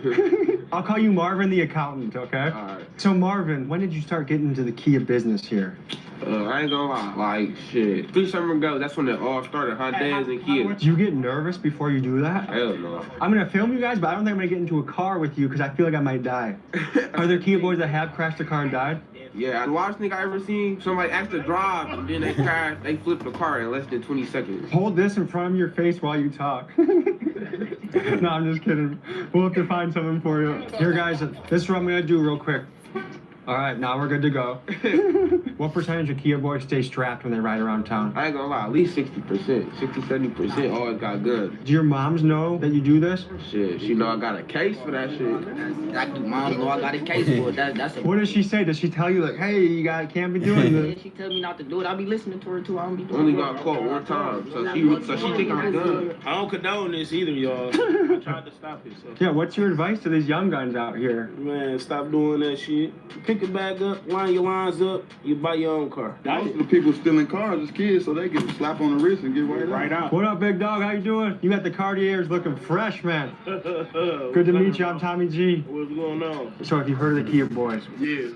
I'll call you Marvin the accountant, okay? Alright. So Marvin, when did you start getting into the Kia business here? I ain't gonna lie, like, shit. 3 summers ago, that's when it all started, Hondas and Kia. Do you get nervous before you do that? Hell no. I'm gonna film you guys, but I don't think I'm gonna get into a car with you because I feel like I might die. Are there Kia boys that have crashed a car and died? Yeah, the largest thing I ever seen, somebody asked to drive, and then they crashed, they flipped the car in less than 20 seconds. Hold this in front of your face while you talk. No, I'm just kidding. We'll have to find something for you. Here, guys, this is what I'm gonna do real quick. All right, now we're good to go. What percentage of Kia boys stay strapped when they ride around town? I ain't gonna lie, at least 60%, 60-70% always got guns. Do your moms know that you do this? Shit, she know I got a case for that shit. Like the moms know I got a case for it. That's a... What does she say? Does she tell you like, hey, you can't be doing this? She tell me not to do it. I be listening to her too. I don't be doing Only it. got caught one time, so she take our gun. I don't condone this either, y'all. I tried to stop it, so. Yeah, what's your advice to these young guns out here? Man, stop doing that shit. Pick it back up, line your lines up, you buy your own car. Most of the people stealing cars is kids, so they get a slap on the wrist and get right out. What up, big dog? How you doing? You got the Cartiers looking fresh, man. Good to meet you. I'm Tommy G. What's going on? So have you heard of the Kia boys? Yeah.